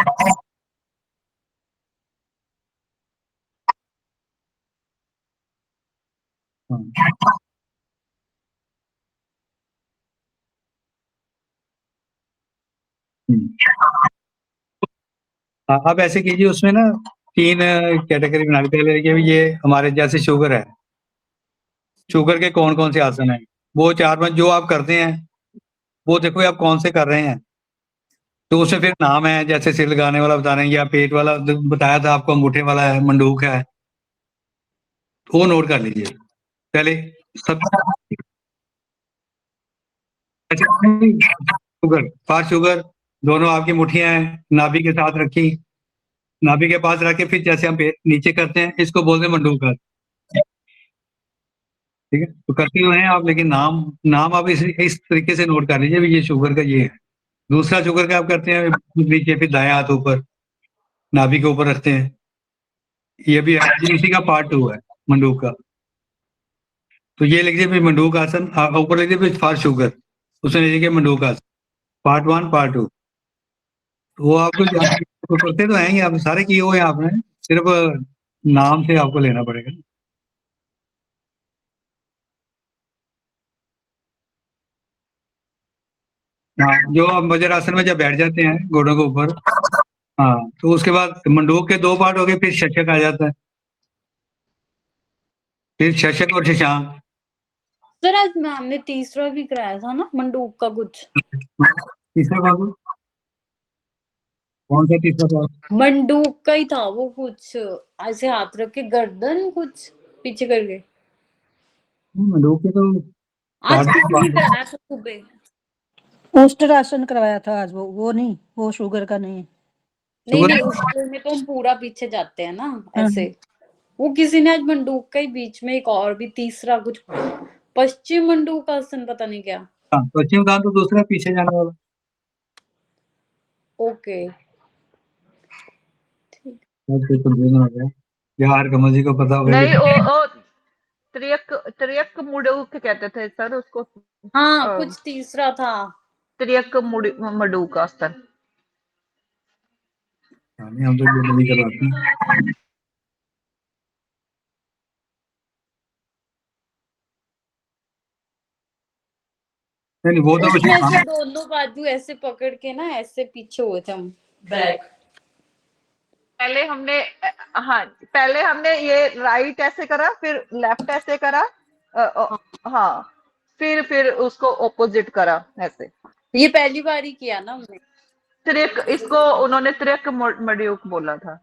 आप ऐसे कीजिए, उसमें ना 3 कैटेगरी बना ली। पहले देखिए, ये हमारे जैसे शुगर है, शुगर के कौन कौन से आसन है, वो 4-5 जो आप करते हैं वो देखो आप कौन से कर रहे हैं। तो उसमें फिर नाम है, जैसे सिर लगाने वाला बता रहे हैं, या पेट वाला बताया था आपको, अंगूठे वाला है, मंडूक है, वो नोट कर लीजिए पहले सब। शुगर, फॉर शुगर, दोनों आपकी मुठ्ठियां हैं, नाभि के साथ रखी, नाभि के पास रख के फिर जैसे हम नीचे करते हैं, इसको बोलते हैं मंडूक कर। ठीक है, तो करते हुए हैं आप, लेकिन नाम नाम आप इस तरीके से नोट कर लीजिए, ये शुगर का ये है। दूसरा शुगर का आप करते हैं नीचे, फिर दाएं हाथ ऊपर नाभि के ऊपर रखते हैं, ये भी है, इसी का पार्ट 2 है मंडूक का। तो ये लिख दीजिए फिर मंडूक आसन, ऊपर लिख दीजिए फिर फॉर शुगर, उसमें लिखिए मंडूक आसन पार्ट 1 पार्ट 2। वो आपको तो करते तो हैं ही, आप सारे किए हुए हैं आपने, सिर्फ नाम से आपको लेना पड़ेगा। हाँ, जो आप वज्रासन में जब बैठ जाते हैं घोड़ों के ऊपर, हाँ, तो उसके बाद मंडूक के 2 पार्ट हो गए, फिर शशक आ जाता है, फिर शशक और शशांक। सर आज मैम ने तीसरा भी कराया था ना मंडूक का कुछ। तीसरा बाबू कौन सा तीसरा बाबू? मंडूक का ही था वो, कुछ ऐसे हाथ रख के गर्दन कुछ पीछे करके। मंडूक के तो आज किसी ने कराया था सुबह। उष्ट्रासन करवाया था आज, वो नहीं, वो शुगर का नहीं है। नहीं नहीं, उसके में तो हम पूरा पीछे जाते हैं ना ऐसे। वो किसी ने आज मंडूक का ही बीच में एक और भी तीसरा कुछ पश्चिम मंडूक आसन पता नहीं क्या। पश्चिम दान तो दूसरा पीछे जाने वाला। ओके यार कमल जी को पता होगा। नहीं, ओ त्रियक मुडूक कहते थे सर उसको। हाँ, कुछ तीसरा था त्रियक मडूक आसन। हम तो ये नहीं करवाते। नहीं, वो तो उसमें से दोनों बाजू ऐसे पकड़ के ना ऐसे पीछे हुए थे हम बैक। पहले हमने ये राइट ऐसे करा, फिर लेफ्ट ऐसे करा, हाँ, फिर उसको ऑपोजिट करा ऐसे। ये पहली बार ही किया ना हमने। त्रिक, इसको उन्होंने त्रिक मडूक बोला था।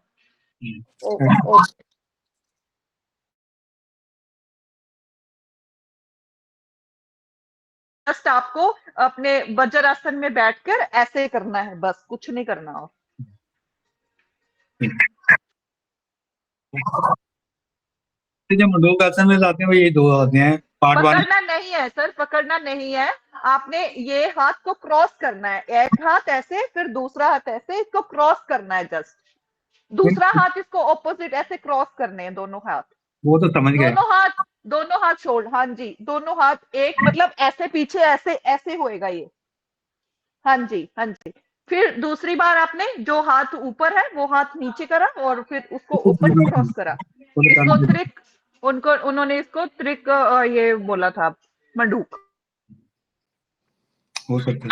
जस्ट आपको अपने वज्रासन में बैठकर ऐसे करना है, बस कुछ नहीं करना हो। जब मंडूक आसन में जाते हैं, वो ये 2 आते हैं, पार्ट 1। पकड़ना नहीं है सर, पकड़ना नहीं है, आपने ये हाथ को क्रॉस करना है, एक हाथ ऐसे फिर दूसरा हाथ ऐसे, इसको क्रॉस करना है जस्ट। दूसरा हाथ इसको ऑपोजिट ऐसे क्रॉस करने हैं दोनों हाथ। वो तो समझ गए। दोनों हाथ छोड़, हाँ जी, दोनों हाथ एक मतलब ऐसे पीछे ऐसे ऐसे होएगा ये। हाँ जी हाँ जी। फिर दूसरी बार आपने जो हाथ ऊपर है वो हाथ नीचे करा और फिर उसको ऊपर क्रॉस करा। इसको त्रिक, उन्होंने इसको त्रिक ये बोला था, मंडूक। हो सकता है,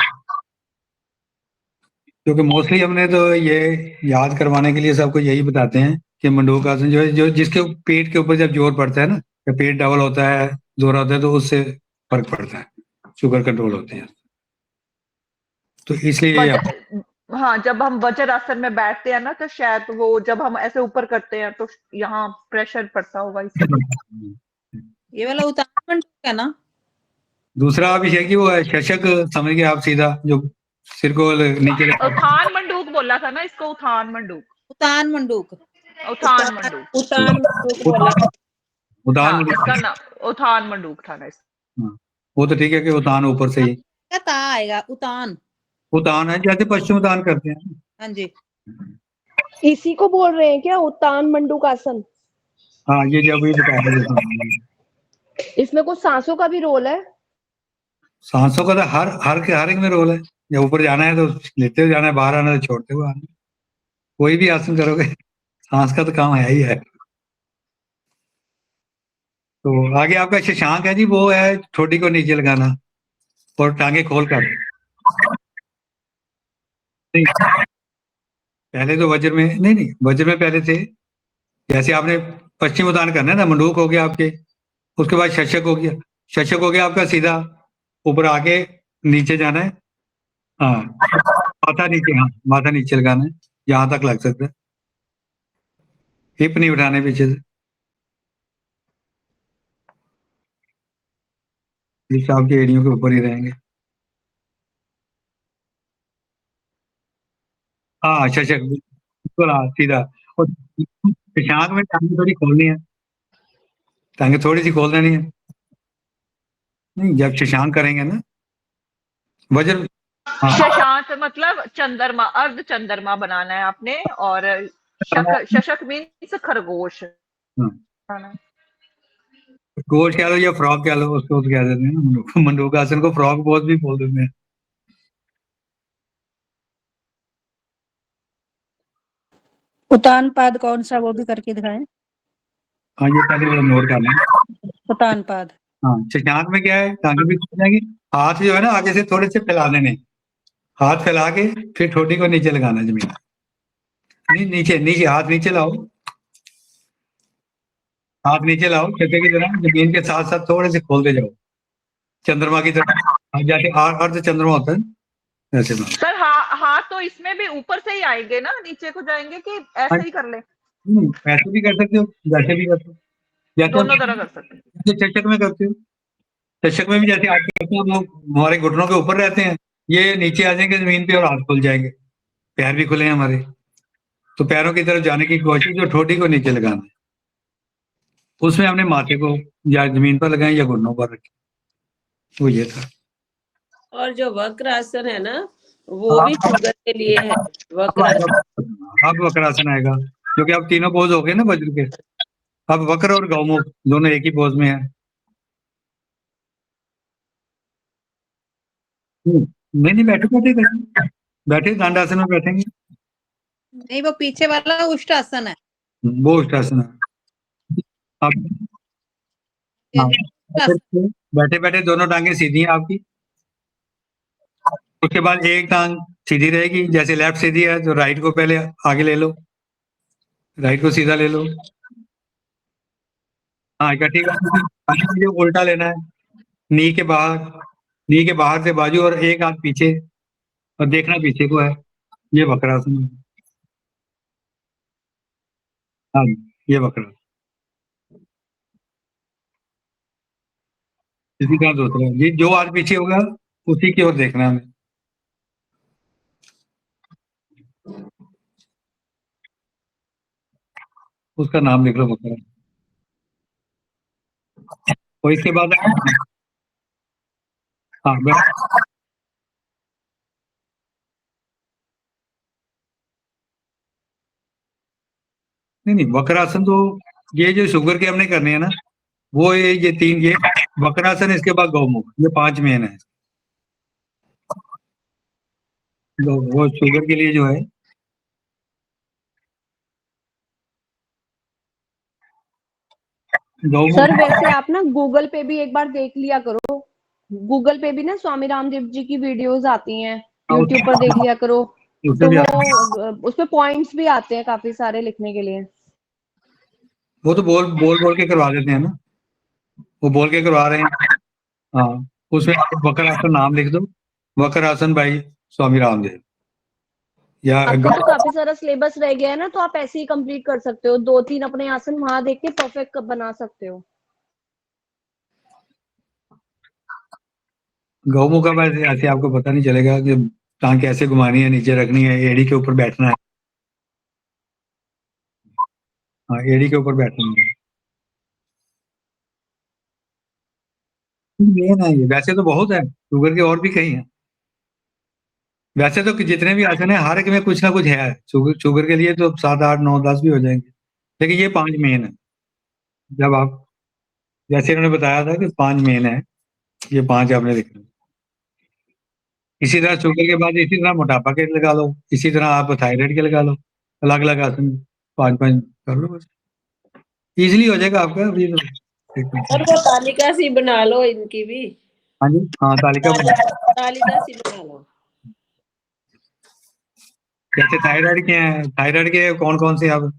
क्योंकि मोस्टली हमने तो ये याद करवाने के लिए सबको यही बताते हैं कि मंडूक आसन जो है, जो जिसके पेट के ऊपर जब जोर पड़ता है ना, या पेट डबल होता है, जोर होता है, तो उससे फर्क पड़ता है, शुगर कंट्रोल होते हैं। तो इसलिए हाँ, जब हम वज्रासन में बैठते हैं ना तो शायद वो जब हम ऐसे ऊपर करते हैं तो यहाँ प्रेशर पड़ता होगा इसलिए। ये वाला उतान मंडूक है ना? दूसरा अभिषेक जी वो है शशक, समझ गए आप सीधा, जो सिर को नीचे उत्थान मंडूक बोला था ना इसको, उत्थान मंडूक। उतान मंडूक। उत्थान मंडूक। उतान मंडूक बोला। उतान हाँ, मंडूक। इसका नाम उत्थान मंडूक था ना इसका। हाँ, वो तो ठीक है कि उतान ऊपर से ही, क्या ता आएगा? उतान। उतान है जैसे पश्चिम उतान करते हैं। हाँ जी। इसी को बोल रहे हैं क्या, उत्तान मंडूकासन? हाँ, ये जब ये बता रहे, इसमें कुछ सांसों का भी रोल है? सांसों का तो हर एक में रोल है। जब ऊपर जाना है तो लेते हुए जाना है, बाहर आना है तो छोड़ते हुए आना है। कोई भी आसन करोगे सांस का तो काम है ही है। तो आगे आपका शशांक है जी, वो है ठोडी को नीचे लगाना और टांगे खोल कर। नहीं, पहले तो वज्र में नहीं, वज्र में पहले थे, जैसे आपने पश्चिम उतान करना है ना, मंडूक हो गया आपके, उसके बाद शशक हो गया, शशक हो गया आपका सीधा ऊपर आके नीचे जाना है। हाँ, माथा नीचे, हाँ माथा नीचे लगाना है, यहाँ तक लग सकता है, हिप नहीं उठाने पीछे से, हिप्स आपके एड़ियों के ऊपर ही रहेंगे। हाँ, शशक बिल्कुल, हाँ सीधा। और शशांक में टांगे थोड़ी खोलनी है, टांगे थोड़ी सी खोल देनी है। नहीं, जब शशांक करेंगे ना वज्र, हाँ शशांक मतलब चंद्रमा, अर्ध चंद्रमा बनाना है आपने, और शशक मीन्स खरगोश हाँ, बनाना है। गोश कह लो या फ्रॉग कह लो, उसको तो कह देते हैं ना, मंडूकासन को फ्रॉग पोज भी बोल देते हैं। उतान पाद कौन सा, वो भी करके दिखाएं। हाँ, ये पहले वाला नोट करना है। उतान पाद। हाँ, शशांक में क्या है, टांगे भी खुल जाएंगी, हाथ जो है ना आगे से थोड़े से फैला देने, हाथ फैला के फिर ठोडी को नीचे लगाना है जमीन, नहीं नीचे नीचे, हाथ नीचे लाओ, हाथ नीचे लाओ चक्के की तरह, जमीन के साथ साथ थोड़े से खोलते जाओ, चंद्रमा की तरह, जैसे अर्ध चंद्रमा होता है ऐसे में। सर हाथ तो इसमें भी ऊपर से ही आएंगे ना, नीचे को जाएंगे कि ऐसे ही कर ले? ऐसे भी कर सकते हो, वैसे भी कर सकते हो, दोनों तरह कर सकते हैं। जैसे चषक में करते हो, चषक में भी जैसे आप करते हो, वो हमारे घुटनों के ऊपर रहते हैं, ये नीचे आ जाएंगे जमीन पे और हाथ खुल जाएंगे, पैर भी खुले हैं हमारे, तो पैरों की तरफ जाने की कोशिश, जो ठोडी को नीचे लगाना है, उसमें हमने माथे को या जमीन पर लगाए या घुटनों पर रखे, वो ये था। और जो वक्र आसन है ना, वो भी शुगर के लिए है। वक्र आसन, अब वक्रासन आएगा, क्योंकि अब तीनों पोज हो गए ना वज्र के, अब वक्र और गौमुख दोनों एक ही पोज में है। नहीं, बैठे बैठे करेंगे, बैठे दंडासन में बैठेंगे, नहीं, वो पीछे वाला उष्टासन है। वो उष्टासन है। अब हाँ, बैठे बैठे दोनों टांगे सीधी हैं आपकी, उसके बाद एक टांग सीधी रहेगी, जैसे लेफ्ट सीधी है तो राइट को पहले आगे ले लो, राइट को सीधा ले लो, हाँ इकट्ठी कर, उल्टा लेना है, नी के बाहर से बाजू, और एक हाथ पीछे और देखना पीछे को है, ये वक्रासन है। हाँ, ये वक्रासन, इसी का दूसरा, ये जो हाथ पीछे होगा उसी की ओर देखना है हमें। उसका नाम लिख लो वक्रासन। और इसके बाद हाँ नहीं, वक्रासन तो ये जो शुगर के हमने करने हैं ना, वो ये तीन, ये वक्रासन, इसके बाद गौमुख, ये 5 मेन है। वो शुगर के लिए जो है, सर वैसे आप ना गूगल पे भी एक बार देख लिया करो, गूगल पे भी ना स्वामी रामदेव जी की वीडियोस आती हैं, यूट्यूब पर देख लिया करो, तो वो उसपे पॉइंट्स भी आते हैं काफी सारे लिखने के लिए। वो तो बोल के करवा देते हैं ना, वो बोल के करवा रहे हैं। हाँ, उसमें वक्रासन नाम लिख दो, वक्रासन बाई स्वामी रामदेव, या आपका तो काफी सारा सिलेबस रह गया है ना, तो आप ऐसे ही कंप्लीट कर सकते हो, 2-3 अपने आसन वहां देख के परफेक्ट बना सकते हो। गौमुख का ऐसे ऐसे आपको पता नहीं चलेगा कि टांग कैसे घुमानी है, नीचे रखनी है, एड़ी के ऊपर बैठना है। हाँ, एड़ी के ऊपर बैठना है, मेन है ये। वैसे तो बहुत है, शुगर के और भी कई हैं। वैसे तो जितने भी आसन है हर एक में कुछ ना कुछ है। शुगर के लिए तो 7, 8, 9, 10 भी हो जाएंगे, लेकिन ये 5 मेन है। जब आप, जैसे इन्होंने बताया था कि 5 मेन है, ये 5 आपने लिखना। इसी तरह शुगर के बाद इसी तरह मोटापा के लगा लो, इसी तरह आप थायराइड के लगा लो, अलग अलग आसन 5-5 कर लो, बस इजीली हो जाएगा आपका। अभी और वो तालिका सी बना लो इनकी भी। हाँ जी, हाँ तालिका तालिका सी बना लो। जैसे थायराइड के हैं, थायराइड के कौन कौन से आप,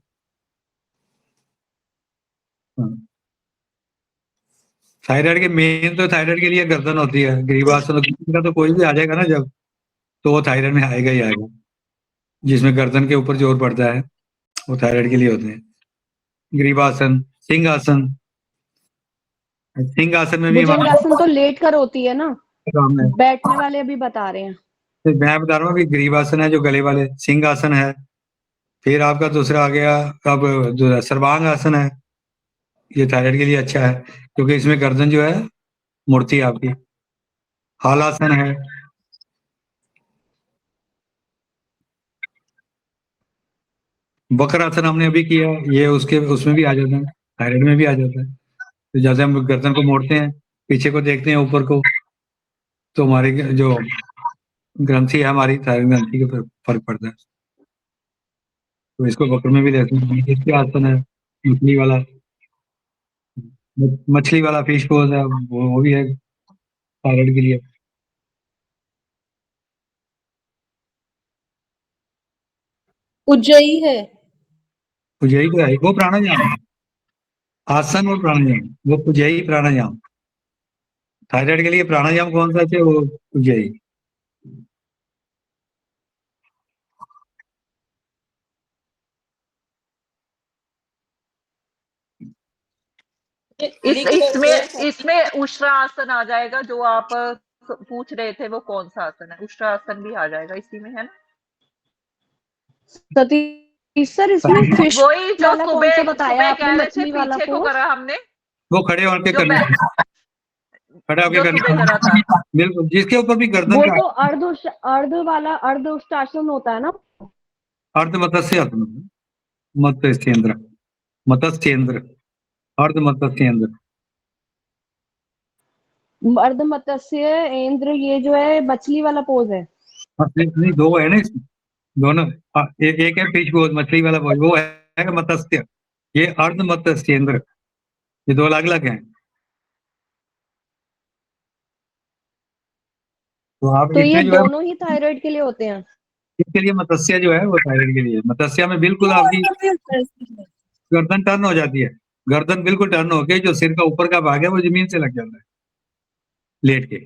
थायराइड के मेन तो थायराइड के लिए गर्दन होती है, ग्रीवासन का तो कोई भी आ जाएगा ना जब, तो वो थायराइड में आएगा ही आएगा। जिसमें गर्दन के ऊपर जोर पड़ता है वो थायराइड के लिए होते हैं। ग्रीवासन, सिंहासन, सिंहासन में भी भुजंगासन तो लेट कर होती है ना, काम है। बैठने वाले अभी बता रहे हैं। तो मैं बता रहा हूँ कि ग्रीवासन है जो गले वाले, सिंहासन है, फिर आपका दूसरा आ गया अब जो सर्वांग आसन है, ये थायराइड के लिए अच्छा है क्योंकि इसमें गर्दन जो है मुड़ती है आपकी। हालासन है, वक्रासन हमने अभी किया, ये उसके उसमें भी आ जाता है, थायराइड में भी आ जाता है। तो जैसे हम गर्दन को मोड़ते हैं, पीछे को देखते हैं, ऊपर को, तो हमारी जो ग्रंथि है हमारी थायराइड ग्रंथि के फर्क पड़ता है। तो इसको वक्र में भी देखते हैं। इसके आसन है मछली वाला, मछली वाला फिश पोज है, वो भी है थायराइड के लिए। उज्जयी है। उज्जयी तो है, वो प्राणायाम है। आसन और प्राणायाम, वो उज्जयी प्राणायाम। थायराइड के लिए प्राणायाम कौन सा है? वो उज्जयी। इसमें उष्ट्रा आसन आ जाएगा, जो आप पूछ रहे थे, वो कौन सा आसन है? उष्ट्रा आसन भी आ जाएगा इसी में, है ना? सतीश सर, इसमें फिश वही जो वाला कौन सा बताया आपने, कह रहे थे, मछली वाला पीछे को पोज? करा हमने, वो खड़े होकर जो करना है, खड़ा होकर जो सुबह करा था। करना, बिल्कुल, जिसके ऊपर भी गर्दन वो का तो अर्ध वाला अर्ध उष्टासन होता है ना। अर्ध मत्स्य आसन, मत्स्येंद्र, मत्स्येंद्र, अर्ध मत्स्येंद्र। अर्ध मत्स्य इंद्र, ये जो है मछली वाला पोज है। नहीं, दो है ना इसमें, दोनों। एक है फिश पोज, मछली वाला पोज, वो है मत्स्य, ये अर्ध मत्स्येंद्र, ये दो अलग अलग हैं। तो आप तो ये इसमें जो है, दोनों ही थायराइड के लिए होते हैं। इसके लिए मत्स्य जो है वो थायराइड के लिए। मत्स्य में बिल्कुल आपकी गर्दन टर्न हो जाती है, गर्दन बिल्कुल टर्न होके जो सिर का ऊपर का भाग है वो जमीन से लग जाता है लेट के।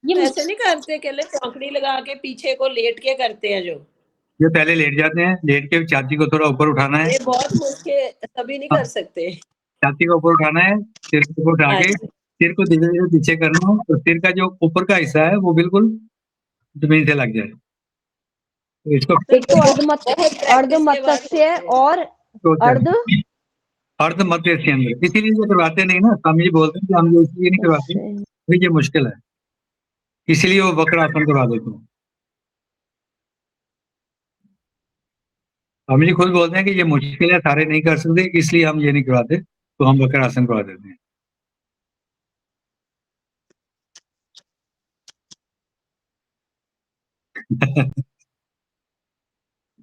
ये ऐसे नहीं करते, केले चौकड़ी लगा के पीछे को लेट के करते हैं जो पहले लेट जाते हैं, लेट के छाती को थोड़ा ऊपर उठाना है। ये बहुत मुश्किल, सभी नहीं कर सकते। छाती को ऊपर उठाना है, सिर को ऊपर उठा के सिर को धीरे धीरे पीछे करना है, और सिर का जो ऊपर का हिस्सा है वो बिल्कुल जमीन से लग जाए। तो इसको एक तो अर्ध मत्स्य और अर्ध मत्स्येंद्र, इसीलिए ये करवाते नहीं ना, स्वामी जी बोलते हैं कि हम ये इसलिए नहीं करवाते, ये मुश्किल है, इसलिए वो वक्र आसन करवा देते हैं। स्वामी जी खुद बोलते हैं कि ये मुश्किल है, सारे नहीं कर सकते, इसलिए हम ये नहीं करवाते, तो हम वक्र आसन करवा देते हैं।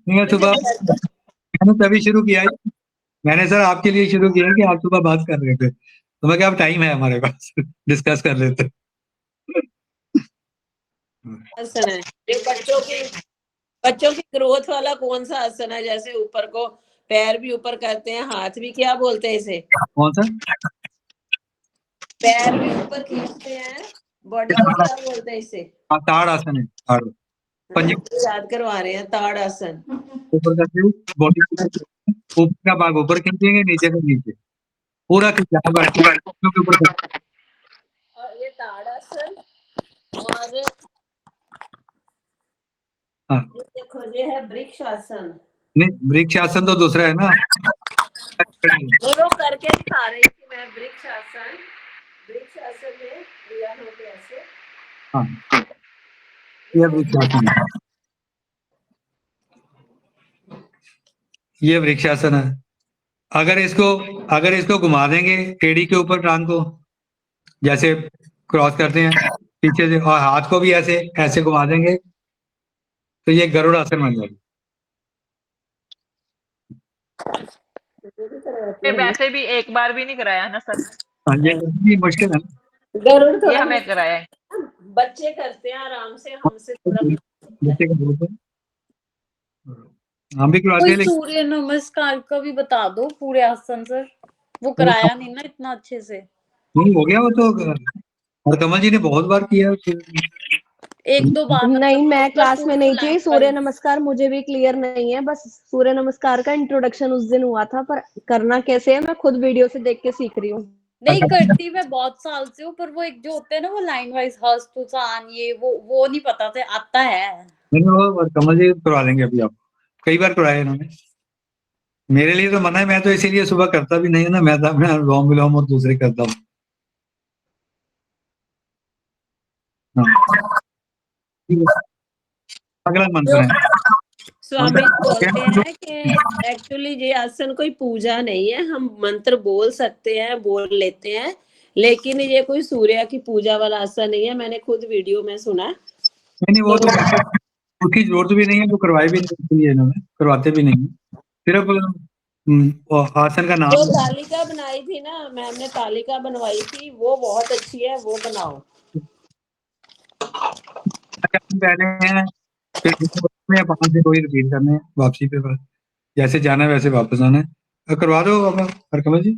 मैं सुबह, मैंने तभी शुरू किया है, मैंने सर आपके लिए शुरू किया कि आप सुबह बात कर रहे थे, तो मैं क्या, अब टाइम है हमारे पास, डिस्कस कर लेते। आसन है ये बच्चों की ग्रोथ वाला कौन सा आसन है? जैसे ऊपर को पैर भी ऊपर करते हैं, हाथ भी, क्या बोलते हैं इसे? कौन सा? पैर भी ऊपर खींचते हैं, बॉडी को क्या बोलते हैं इसे? ताड़ आसन है, ताड़, याद करवा रहे हैं ताड़ आसन। ऊपर करके बॉडी ऊपर का भाग ऊपर खींचेंगे, नीचे का नीचे, पूरा खींचा बैठ के ऊपर कर। और ये ताड़ आसन और हाँ ये देखो ये है वृक्ष आसन। नहीं, वृक्ष आसन तो दूसरा है ना। वो करके दिखा रही थी मैं वृक्ष आसन। वृक्ष आसन में लिया होते ऐसे। हाँ ये वृक्ष आसन है, ये वृक्ष आसन है। अगर इसको घुमा देंगे एड़ी के ऊपर टांग को, जैसे क्रॉस करते हैं पीछे से, और हाथ को भी ऐसे ऐसे घुमा देंगे तो ये गरुड़ आसन बन जाएगा। वैसे भी एक बार भी नहीं कराया ना सर, हाँ ये भी मुश्किल है। गरुड़ ये थोड़ा हमें कराया है। बच्चे करते हैं आराम से, हमसे थोड़ा बच्चे का ग्रुप है, हम भी कराते कोई हैं लेकिन सूर्य नमस्कार का भी बता दो पूरे आसन सर, वो कराया नहीं ना इतना अच्छे से। नहीं हो गया वो तो, और कमल जी ने बहुत बार किया। एक दो बार नहीं, मतलब मैं उसका क्लास में full नहीं थी। length सूर्य वाली। नमस्कार मुझे भी क्लियर नहीं है, बस सूर्य नमस्कार का इंट्रोडक्शन उस दिन हुआ था, पर करना कैसे है मैं खुद वीडियो से देख के सीख रही हूँ। नहीं करती मैं बहुत साल से हूँ, पर वो एक जो होते हैं ना वो लाइन वाइज हस्त उसान ये वो नहीं पता था, आता है। नहीं वो कमल जी करवा देंगे अभी, आप कई बार करवाए इन्होंने। मेरे लिए तो मना है, मैं तो इसीलिए सुबह करता भी नहीं है ना, मैं तो अपना अनुलोम विलोम और दूसरे करता हूँ। हाँ। अगला मंत्र है। स्वामी बोलते हैं कि एक्चुअली ये आसन कोई पूजा नहीं है, हम मंत्र बोल सकते हैं, बोल लेते हैं, लेकिन ये कोई सूर्य की पूजा वाला आसन नहीं है। मैंने खुद वीडियो में सुना। नहीं वो तो उसकी जरूरत भी नहीं है, तो करवाए भी नहीं है इन्होंने, करवाते भी नहीं है, सिर्फ आसन का नाम। जो तालिका बनाई थी ना मैम ने, तालिका बनवाई थी, वो बहुत अच्छी है, वो बनाओ। पहले हैं फिर 5 दिन वही रिपीट करने हैं, वापसी पे बस जैसे जाना है वैसे वापस आना है। करवा दो हरकमल जी।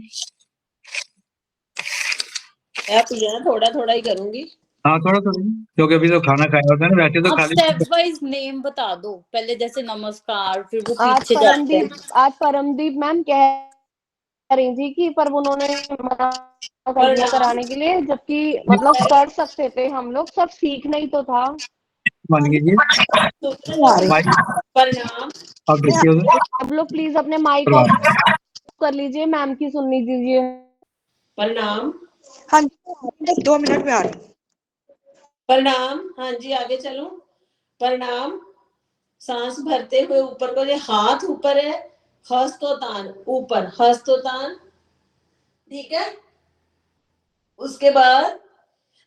मैं थोड़ा थोड़ा ही करूंगी। हाँ थोड़ा थोड़ा, क्योंकि अभी तो खाना खाया होता है ना, वैसे तो आप खाली। स्टेप वाइज नेम बता दो पहले, जैसे नमस्कार, फिर वो आज पीछे जाते हैं। परमदीप मैम कह रही थी कि पर उन्होंने मना कर दिया कराने के लिए, जबकि मतलब कर सकते थे हम लोग, सब सीखना ही तो था। मान लीजिए प्रणाम। आप देखिए उधर आप लोग प्लीज अपने माइक करवा ऑफ दो। कर लीजिए, मैम की सुननी दीजिए। प्रणाम। हाँ जी 2 मिनट में आ रही हूँ। प्रणाम। हाँ जी आगे चलो। प्रणाम। सांस भरते हुए ऊपर को, ये हाथ ऊपर है, हस्तोतान ऊपर, हस्तोतान, ठीक है। उसके बाद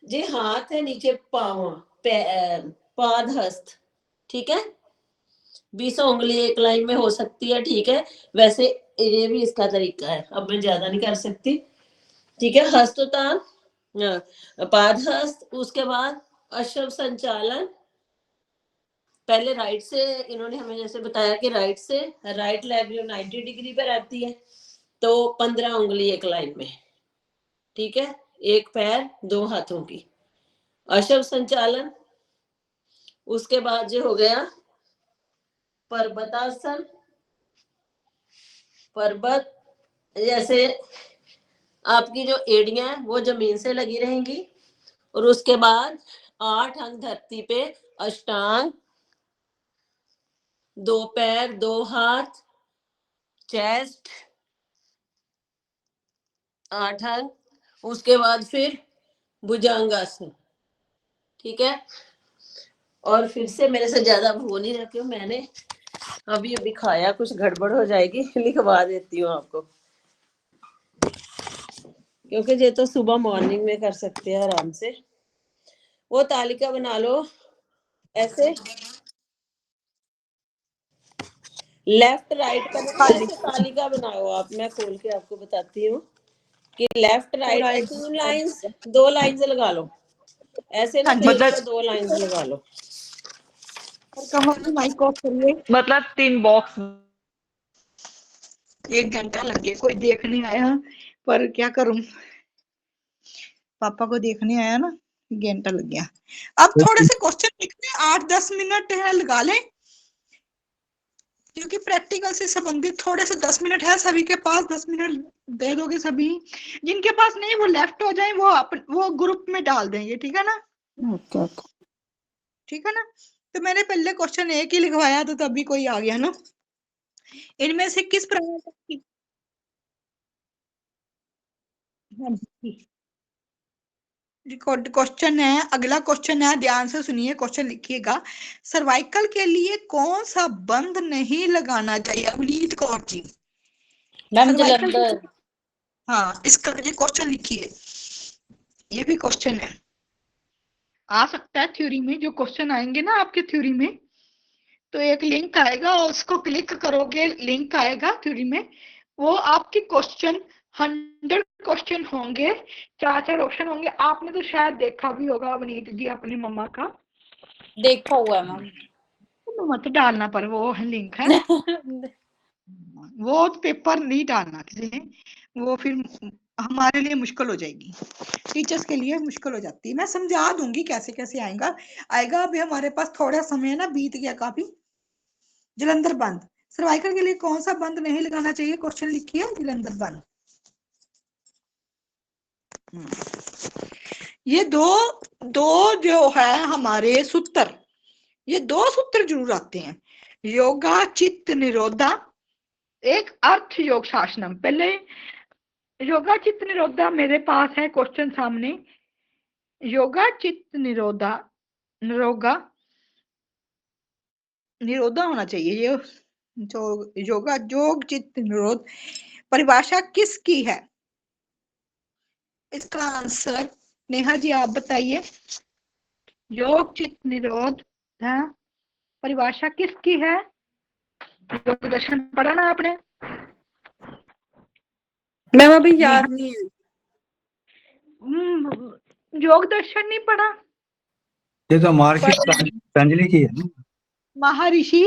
ये हाथ है नीचे, पाँव, पाद हस्त, ठीक है। 20 उंगली एक लाइन में हो सकती है, ठीक है। वैसे ये भी इसका तरीका है, अब मैं ज्यादा नहीं कर सकती, ठीक है। हस्तोतान, पाद हस्त। उसके बाद अश्व संचालन, पहले राइट से, इन्होंने हमें जैसे बताया कि राइट से, राइट लेग जो 90 डिग्री पे रहती है, तो 15 उंगली एक लाइन में, ठीक है। एक पैर 2 हाथों की, अश्व संचालन। उसके बाद जो हो गया पर्वतासन, पर्वत, जैसे आपकी जो एड़ियां हैं वो जमीन से लगी रहेंगी, और उसके बाद 8 अंग धरती पे, अष्टांग, 2 पैर 2 हाथ, चेस्ट, 8 अंग। उसके बाद फिर भुजंगासन, ठीक है। और फिर से मेरे से ज्यादा वो नहीं रखे हो, मैंने अभी अभी खाया, कुछ गड़बड़ हो जाएगी, लिखवा देती हूँ आपको, क्योंकि ये तो सुबह मॉर्निंग में कर सकते हैं आराम से। वो तालिका बना लो ऐसे, लेफ्ट राइट करके ऐसे तालिका बनाओ आप। मैं खोल के आपको बताती हूँ कि लेफ्ट राइट में 3 लाइंस, 2 लाइंस लगा लो ऐसे ना, मतलब 2 लाइंस लगा लो। कमल माइक ऑफ करिए। मतलब 3 बॉक्स। 1 घंटा लगे, कोई देखने आया, पर क्या करूं, पापा को देखने आया ना, घंटा लग गया। अब थोड़े से क्वेश्चन लिखने 8-10 मिनट है लगा लें, क्योंकि प्रैक्टिकल से संबंधित थोड़े से 10 मिनट है सभी के पास। 10 मिनट दे दोगे सभी, जिनके पास नहीं वो लेफ्ट हो जाए, वो ग्रुप में डाल देंगे, ठीक है ना? Okay okay. ठीक है ना? तो मैंने पहले क्वेश्चन एक ही लिखवाया तो तभी कोई आ गया ना। इनमें से किस प्रकार की, हाँ जी, क्वेश्चन है, अगला क्वेश्चन है, ध्यान से सुनिए, क्वेश्चन लिखिएगा। सर्वाइकल के लिए कौन सा बंद नहीं लगाना चाहिए? Avneet Kaur ji, ma'am cervical, Jalandhar. हाँ इसका ये क्वेश्चन लिखिए, ये भी क्वेश्चन है, आ सकता है थ्योरी में। जो क्वेश्चन आएंगे ना आपके थ्योरी में, तो एक लिंक आएगा, उसको क्लिक करोगे, लिंक आएगा थ्योरी में, वो आपके क्वेश्चन 100 क्वेश्चन होंगे, 4-4 ऑप्शन होंगे। आपने तो शायद देखा भी होगा अवनीत जी अपनी मम्मा का, देखा हुआ है मैम। तो मत डालना, पर वो लिंक है, वो पेपर नहीं डालना किसी ने, वो फिर हमारे लिए मुश्किल हो जाएगी, टीचर्स के लिए मुश्किल हो जाती है। मैं समझा दूंगी कैसे कैसे आएगा। अभी हमारे पास थोड़ा समय है ना, बीत गया काफी। जलंधर बंद, सर्वाइकल के लिए कौन सा बंद नहीं लगाना चाहिए? क्वेश्चन लिखिए, जलंधर बंद। ये दो जो है हमारे सूत्र, ये 2 सूत्र जरूर आते हैं। योगा चित्त निरोधा, एक अर्थ योग शासनम। पहले योगा चित्त निरोधा मेरे पास है क्वेश्चन सामने। योगा चित्त निरोधा, निरोधा होना चाहिए ये, जो योगा योग चित्त निरोध परिभाषा किसकी है? इसका आंसर नेहा जी आप बताइए। योग चित्त निरोध है, परिभाषा किसकी है? योग दर्शन पढ़ा ना आपने? मैम अभी याद नहीं है। योग दर्शन नहीं पढ़ा? ये तो महर्षि पतंजलि की है ना। महर्षि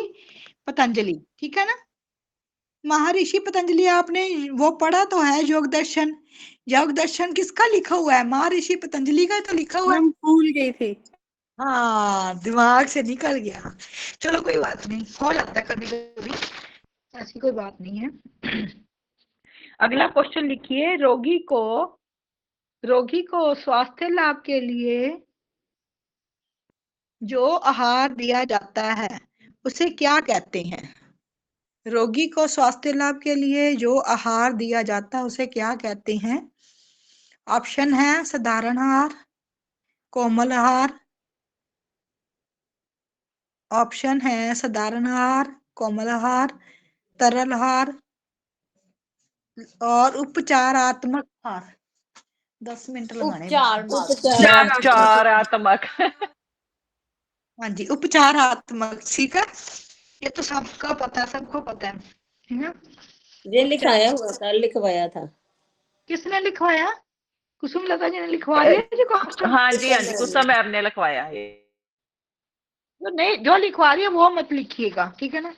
पतंजलि, ठीक है ना? महर्षि पतंजलि आपने वो पढ़ा तो है, योग दर्शन। योग दर्शन किसका लिखा हुआ है? महर्षि पतंजलि का तो लिखा हुआ है। मैम भूल गई थी। हाँ, दिमाग से निकल गया। चलो कोई बात नहीं, हो जाता है कभी कभी, ऐसी कोई बात नहीं है। अगला क्वेश्चन लिखिए। रोगी को स्वास्थ्य लाभ के लिए जो आहार दिया जाता है उसे क्या कहते हैं? रोगी को स्वास्थ्य लाभ के लिए जो आहार दिया जाता है उसे क्या कहते हैं? ऑप्शन है साधारण आहार, कोमल आहार, ऑप्शन है साधारण आहार, कोमल आहार, तरल आहार और उपचारात्मक आहार। 10 मिनट लगाने उपचारात्मक। हाँ जी, उपचारात्मक, ठीक है, ये तो सबका पता है, सबको पता है, ठीक है। ये लिखाया हुआ था, लिखवाया था। किसने लिखवाया? कुसुम लता जी ने लिखवा दिया जी क्वेश्चन? हाँ जी, कुसुम मैम ने लिखवाया है। तो नहीं, जो लिखवा रही है वो मत लिखिएगा, ठीक है ना?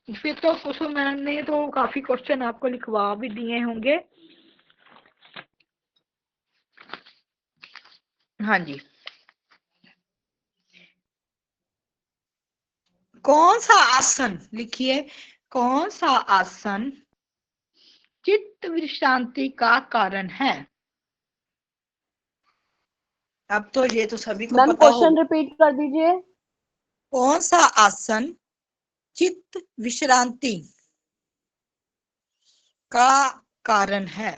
फिर तो कुसुम मैम ने तो काफी क्वेश्चन आपको लिखवा भी दिए होंगे। हाँ जी, कौन सा आसन लिखिए, कौन सा आसन चित्त विश्रांति का कारण है? अब तो ये तो सभी को मैम पता हो। क्वेश्चन रिपीट कर दीजिए। कौन सा आसन चित्त विश्रांति का कारण है?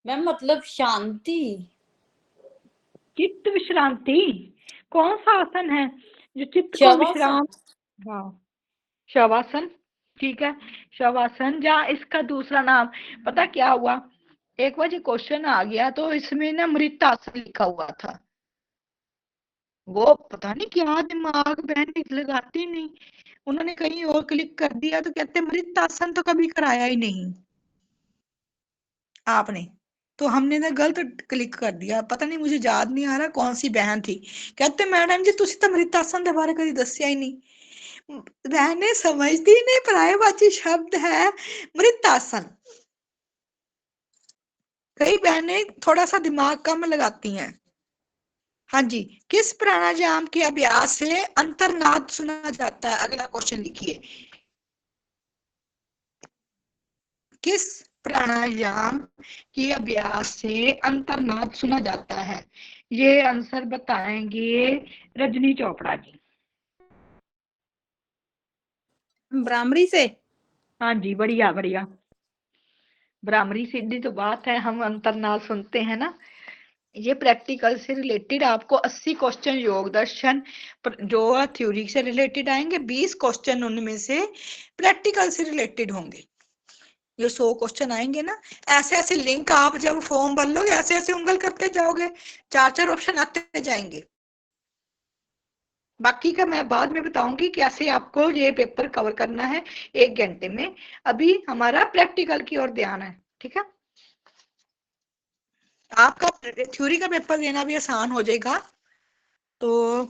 मैम मतलब शांति। चित्त विश्रांति कौन सा आसन है जो चित्त को शवासन। विश्राम? हाँ, शवासन, ठीक है, शवासन। जहाँ इसका दूसरा नाम पता क्या हुआ, एक बार क्वेश्चन आ गया तो इसमें ना मृतासन लिखा हुआ था, वो पता नहीं क्या दिमाग बहन लगाती नहीं, उन्होंने कहीं और क्लिक कर दिया तो कहते मृतासन तो कभी कराया ही नहीं आपने, तो हमने ना गलत क्लिक कर दिया। पता नहीं, मुझे याद नहीं आ रहा कौन सी बहन थी, कहते मैडम जी तुसी तो मृतासन के बारे कभी दसिया ही नहीं। बहने समझती नहीं, परायवाची शब्द है मृतासन। कई बहनें थोड़ा सा दिमाग कम लगाती हैं। हाँ जी, किस प्राणायाम के अभ्यास से अंतर्नाद सुना जाता है? अगला क्वेश्चन लिखिए, किस प्राणायाम के अभ्यास से अंतर्नाद सुना जाता है? ये आंसर बताएंगे रजनी चोपड़ा जी। भ्रामरी से। हाँ जी, बढ़िया बढ़िया। भ्रामरी सीधी तो बात है, हम अंतर्नाद सुनते हैं ना। ये प्रैक्टिकल से रिलेटेड आपको 80 क्वेश्चन योग दर्शन जो थ्योरी से रिलेटेड आएंगे, 20 क्वेश्चन उनमें से प्रैक्टिकल से रिलेटेड होंगे। ये 100 क्वेश्चन आएंगे ना, ऐसे ऐसे लिंक आप जब फॉर्म भर लोगे ऐसे ऐसे उंगल करते जाओगे, 4-4 ऑप्शन आते जाएंगे। बाकी का मैं बाद में बताऊंगी कैसे आपको ये पेपर कवर करना है 1 घंटे में। अभी हमारा प्रैक्टिकल की ओर ध्यान है, ठीक है। आपका थ्योरी का पेपर देना भी आसान हो जाएगा। तो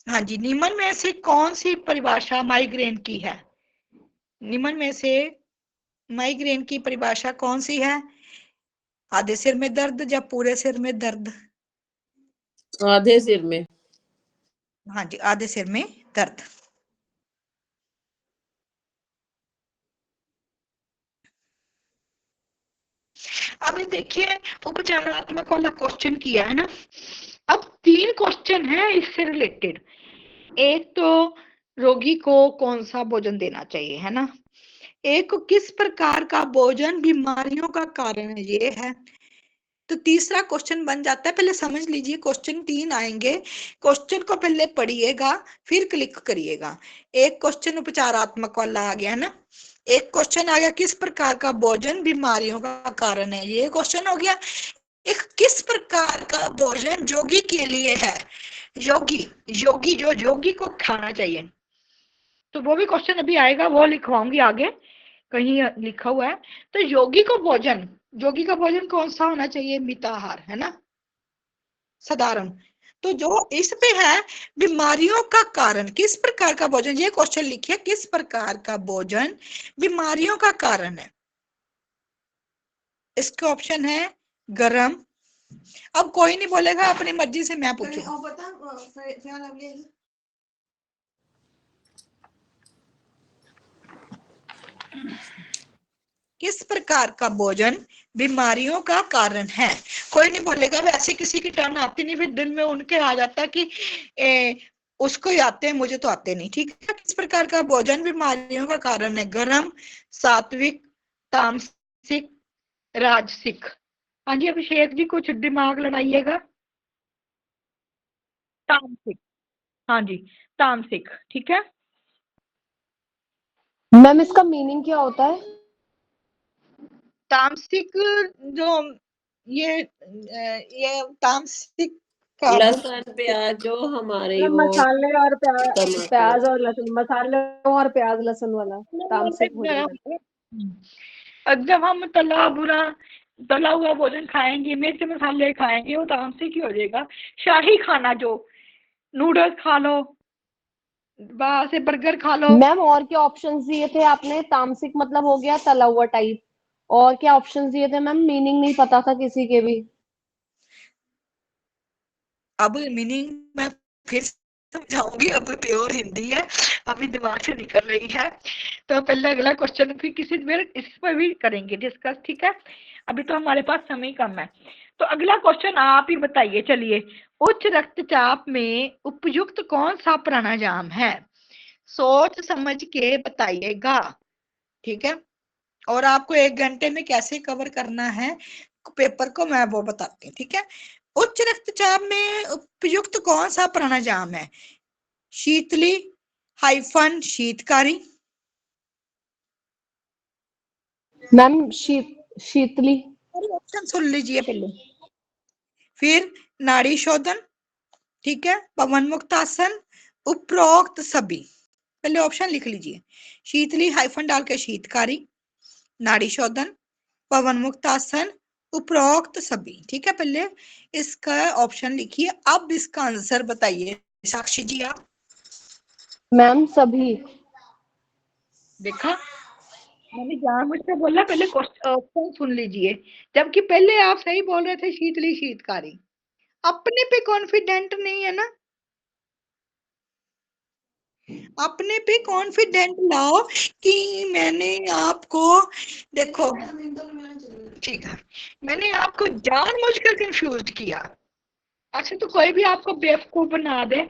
हाँ जी, निम्न में से कौन सी परिभाषा माइग्रेन की है? निम्न में से माइग्रेन की परिभाषा कौन सी है? आधे सिर में दर्द या पूरे सिर में दर्द? आधे सिर में। हाँ जी, आधे सिर में दर्द। अब देखिए उपचारात्मक वाला क्वेश्चन किया है ना। अब 3 क्वेश्चन है इससे रिलेटेड। एक तो रोगी को कौन सा भोजन देना चाहिए, है ना। एक को किस प्रकार का भोजन बीमारियों का कारण ये है। तो तीसरा क्वेश्चन बन जाता है, पहले समझ लीजिए क्वेश्चन 3 आएंगे, क्वेश्चन को पहले पढ़िएगा फिर क्लिक करिएगा। एक क्वेश्चन उपचारात्मक वाला आ गया ना, एक क्वेश्चन आ गया किस प्रकार का भोजन बीमारियों का कारण है, ये क्वेश्चन हो गया। एक किस प्रकार का भोजन योगी के लिए है, योगी जो योगी को खाना चाहिए, तो वो भी क्वेश्चन अभी आएगा, वो लिखवाऊंगी आगे कहीं लिखा हुआ है। तो योगी का भोजन कौन सा होना चाहिए? मिताहार, है ना, साधारण। तो जो इस पे है बीमारियों का कारण, किस प्रकार का भोजन, ये क्वेश्चन लिखिए, किस प्रकार का भोजन बीमारियों का कारण है। इसका ऑप्शन है गरम। अब कोई नहीं बोलेगा, अपनी मर्जी से मैं पूछूं। किस प्रकार का भोजन बीमारियों का कारण है? कोई नहीं बोलेगा, वैसे किसी की टर्न आती नहीं, फिर दिन में उनके आ जाता कि उसको ही आते हैं, मुझे तो आते नहीं, ठीक है। किस प्रकार का भोजन बीमारियों का कारण है? गरम, सात्विक, तामसिक, राजसिक। हाँ जी अभिषेक जी, कुछ दिमाग लगाइएगा। तामसिक, हाँ जी तामसिक, ठीक है। मैम इसका मीनिंग क्या होता है? तामसिक जो ये तामसिक का लहसुन प्याज जो हमारे वो मसाले और तम्बाकू। प्याज और लहसुन, मसाले और प्याज लहसुन वाला तामसिक भोजन है। जब हम तला हुआ भोजन खाएंगे, मिर्च मसाले खाएंगे, वो तामसिक ही हो जाएगा। शाही खाना, जो नूडल्स खा लो, बाहर से बर्गर खा लो। मैम और क्या ऑप्शंस दिए थे आपने? तामसिक मतलब हो गया तला हुआ टाइप, और क्या ऑप्शंस दिए थे मैम? मीनिंग नहीं पता था किसी के भी। अब मीनिंग मैं फिर समझाऊंगी, अब प्योर हिंदी है, अभी दिमाग से निकल रही है। तो पहले अगला क्वेश्चन फिर किसी दिन इस पर भी करेंगे डिस्कस, ठीक है। अभी तो हमारे पास समय कम है। तो अगला क्वेश्चन आप ही बताइए, चलिए, उच्च रक्तचाप में उपयुक्त कौन सा प्राणायाम है? सोच समझ के बताइएगा, ठीक है। और आपको 1 घंटे में कैसे कवर करना है पेपर को, मैं वो बताती हूँ, ठीक है। उच्च रक्तचाप में उपयुक्त कौन सा प्राणायाम है? शीतली, हाइफन शीतकारी। मैम शीतली। ऑप्शन सुन लीजिए पहले। फिर नाड़ी शोधन, ठीक है, पवन मुक्त आसन, उपरोक्त सभी। पहले ऑप्शन लिख लीजिए, शीतली हाइफन डाल के शीतकारी, नाड़ी शोधन, पवन मुक्त आसन, उपरोक्त सभी, ठीक है। पहले इसका ऑप्शन लिखिए, अब इसका आंसर बताइए साक्षी जी आप। मैम सभी। देखा, मैंने जानबूझकर बोला पहले ऑप्शन सुन लीजिए, जबकि पहले आप सही बोल रहे थे शीतली शीतकारी। अपने पे कॉन्फिडेंट नहीं है ना, अपने पे कॉन्फिडेंट लाओ कि मैंने आपको, देखो ठीक है, मैंने आपको जानबूझकर कंफ्यूज किया। अच्छा तो कोई भी आपको बेवकूफ बना दे,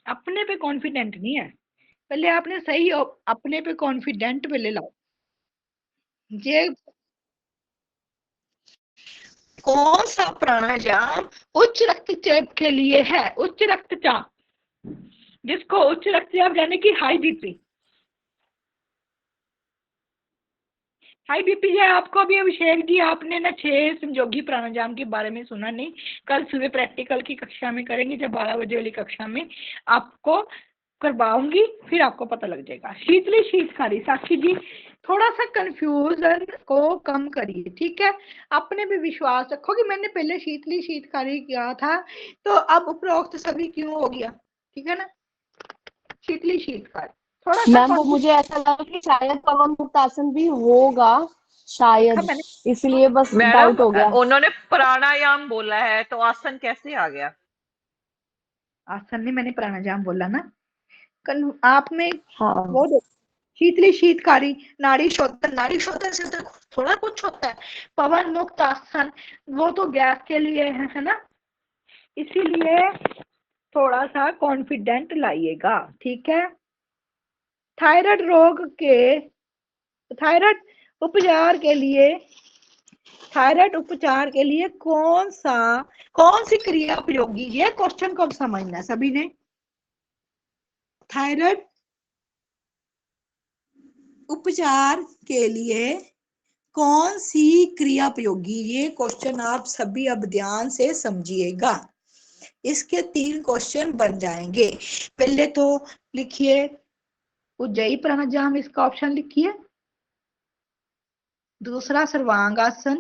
अपने पे कॉन्फिडेंट नहीं है, पहले आपने सही अपने पे कॉन्फिडेंट पहले लाओ। ये कौन सा प्राणायाम उच्च रक्तचाप के लिए है? उच्च रक्तचाप, जिसको उच्च रक्तचाप यानी कि हाई बीपी, हाई बीपी है आपको। अभी अभिषेक जी आपने ना 6 संयोगी प्राणायाम के बारे में सुना नहीं, कल सुबह प्रैक्टिकल की कक्षा में करेंगे, जब 12 बजे वाली कक्षा में आपको करवाऊंगी, फिर आपको पता लग जाएगा। शीतली शीतकारी, साक्षी जी थोड़ा सा कंफ्यूजन को कम करिए, ठीक है, अपने भी विश्वास रखो कि मैंने पहले शीतली शीतकारी किया था तो अब उपरोक्त सभी क्यों हो गया, ठीक है ना। शीतली शीतकारी थोड़ा सा मैम वो मुझे ऐसा लगा कि शायद पवन मुक्त आसन भी होगा शायद, मैंने इसलिए बस मैडम डाउट हो गया। उन्होंने प्राणायाम बोला है तो आसन कैसे आ गया? आसन नहीं, मैंने प्राणायाम बोला ना। कल आप में हाँ वो देखो, शीतली शीतकारी, नाड़ी शोधन, नाड़ी शोधन से तो थोड़ा कुछ होता है। पवन मुक्त आसन वो तो गैस के लिए है ना, इसीलिए थोड़ा सा कॉन्फिडेंट लाइएगा, ठीक है। थायराइड रोग के, थायराइड उपचार के लिए, थायराइड उपचार के लिए कौन सी क्रिया उपयोगी, ये क्वेश्चन को समझना है सभी ने। थायराइड उपचार के लिए कौन सी क्रिया उपयोगी, ये क्वेश्चन आप सभी अब ध्यान से समझिएगा। इसके 3 क्वेश्चन बन जाएंगे। पहले तो लिखिए उज्जयी प्राणायाम, इसका ऑप्शन लिखिए। दूसरा सर्वांगासन,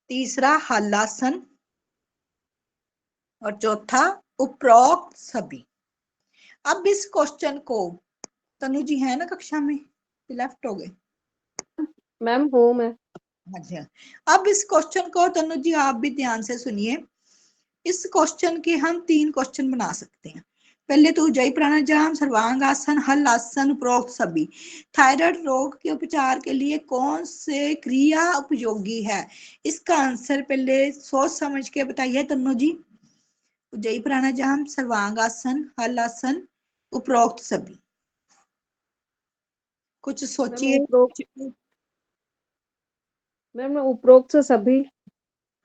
तीसरा हलासन और चौथा उपरोक्त सभी। अब इस क्वेश्चन को, तनु जी है ना कक्षा में, लेफ्ट हो गए? मैम हूँ मैं। अच्छा, अब इस क्वेश्चन को तनु जी आप भी ध्यान से सुनिए। इस क्वेश्चन के हम 3 क्वेश्चन बना सकते हैं। पहले तो उज्जयी प्राणायाम, सर्वांग आसन, हल आसन, उपरोक्त सभी। थायराइड रोग के उपचार के लिए कौन से क्रिया उपयोगी है? इसका आंसर पहले सोच समझ के बताइए तनु जी। उज्जयी प्राणायाम, सर्वांग आसन, हल आसन, उपरोक्त सभी। कुछ सोचिए। मैम उपरोक्त से सभी।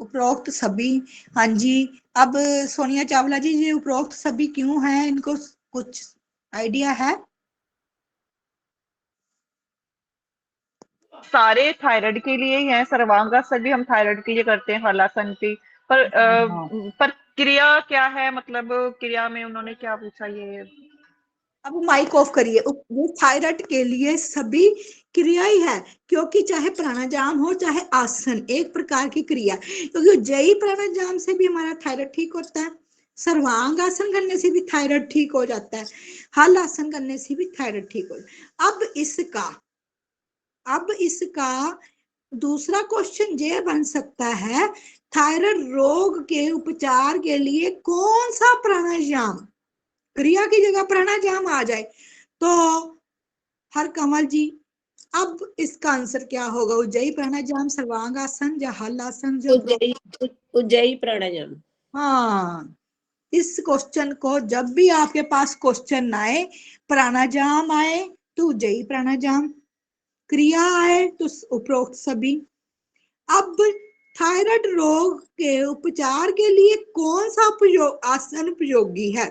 उपरोक्त सभी, हाँ जी। अब सोनिया चावला जी, ये उपरोक्त सभी क्यों है, इनको कुछ आइडिया है? सारे थायराइड के लिए ही हैं, सर्वांगासन भी हम थायराइड के लिए करते हैं, हलासन भी। पर क्रिया क्या है, मतलब क्रिया में उन्होंने क्या पूछा ये? अब माइक ऑफ करिए। ये थायराइड के लिए सभी क्रिया ही है, क्योंकि चाहे प्राणायाम हो चाहे आसन, एक प्रकार की क्रिया, क्योंकि उज्जयी प्राणायाम से भी हमारा थायराइड ठीक होता है, सर्वांग आसन करने से भी थायराइड ठीक हो जाता है, हल आसन करने से भी थायराइड ठीक हो जाता है। अब इसका दूसरा क्वेश्चन ये बन सकता है, थायराइड रोग के उपचार के लिए कौन सा प्राणायाम, क्रिया की जगह प्राणायाम आ जाए तो हर कमल जी, अब इसका आंसर क्या होगा? उज्जयी प्राणायाम, सर्वांग आसन या हल आसन? जो उज्जयी प्राणायाम। हाँ, इस क्वेश्चन को जब भी आपके पास क्वेश्चन आए, प्राणायाम आए तो उज्जयी प्राणायाम, क्रिया आए तो उपरोक्त सभी। अब थायराइड रोग के उपचार के लिए कौन सा आसन उपयोगी है?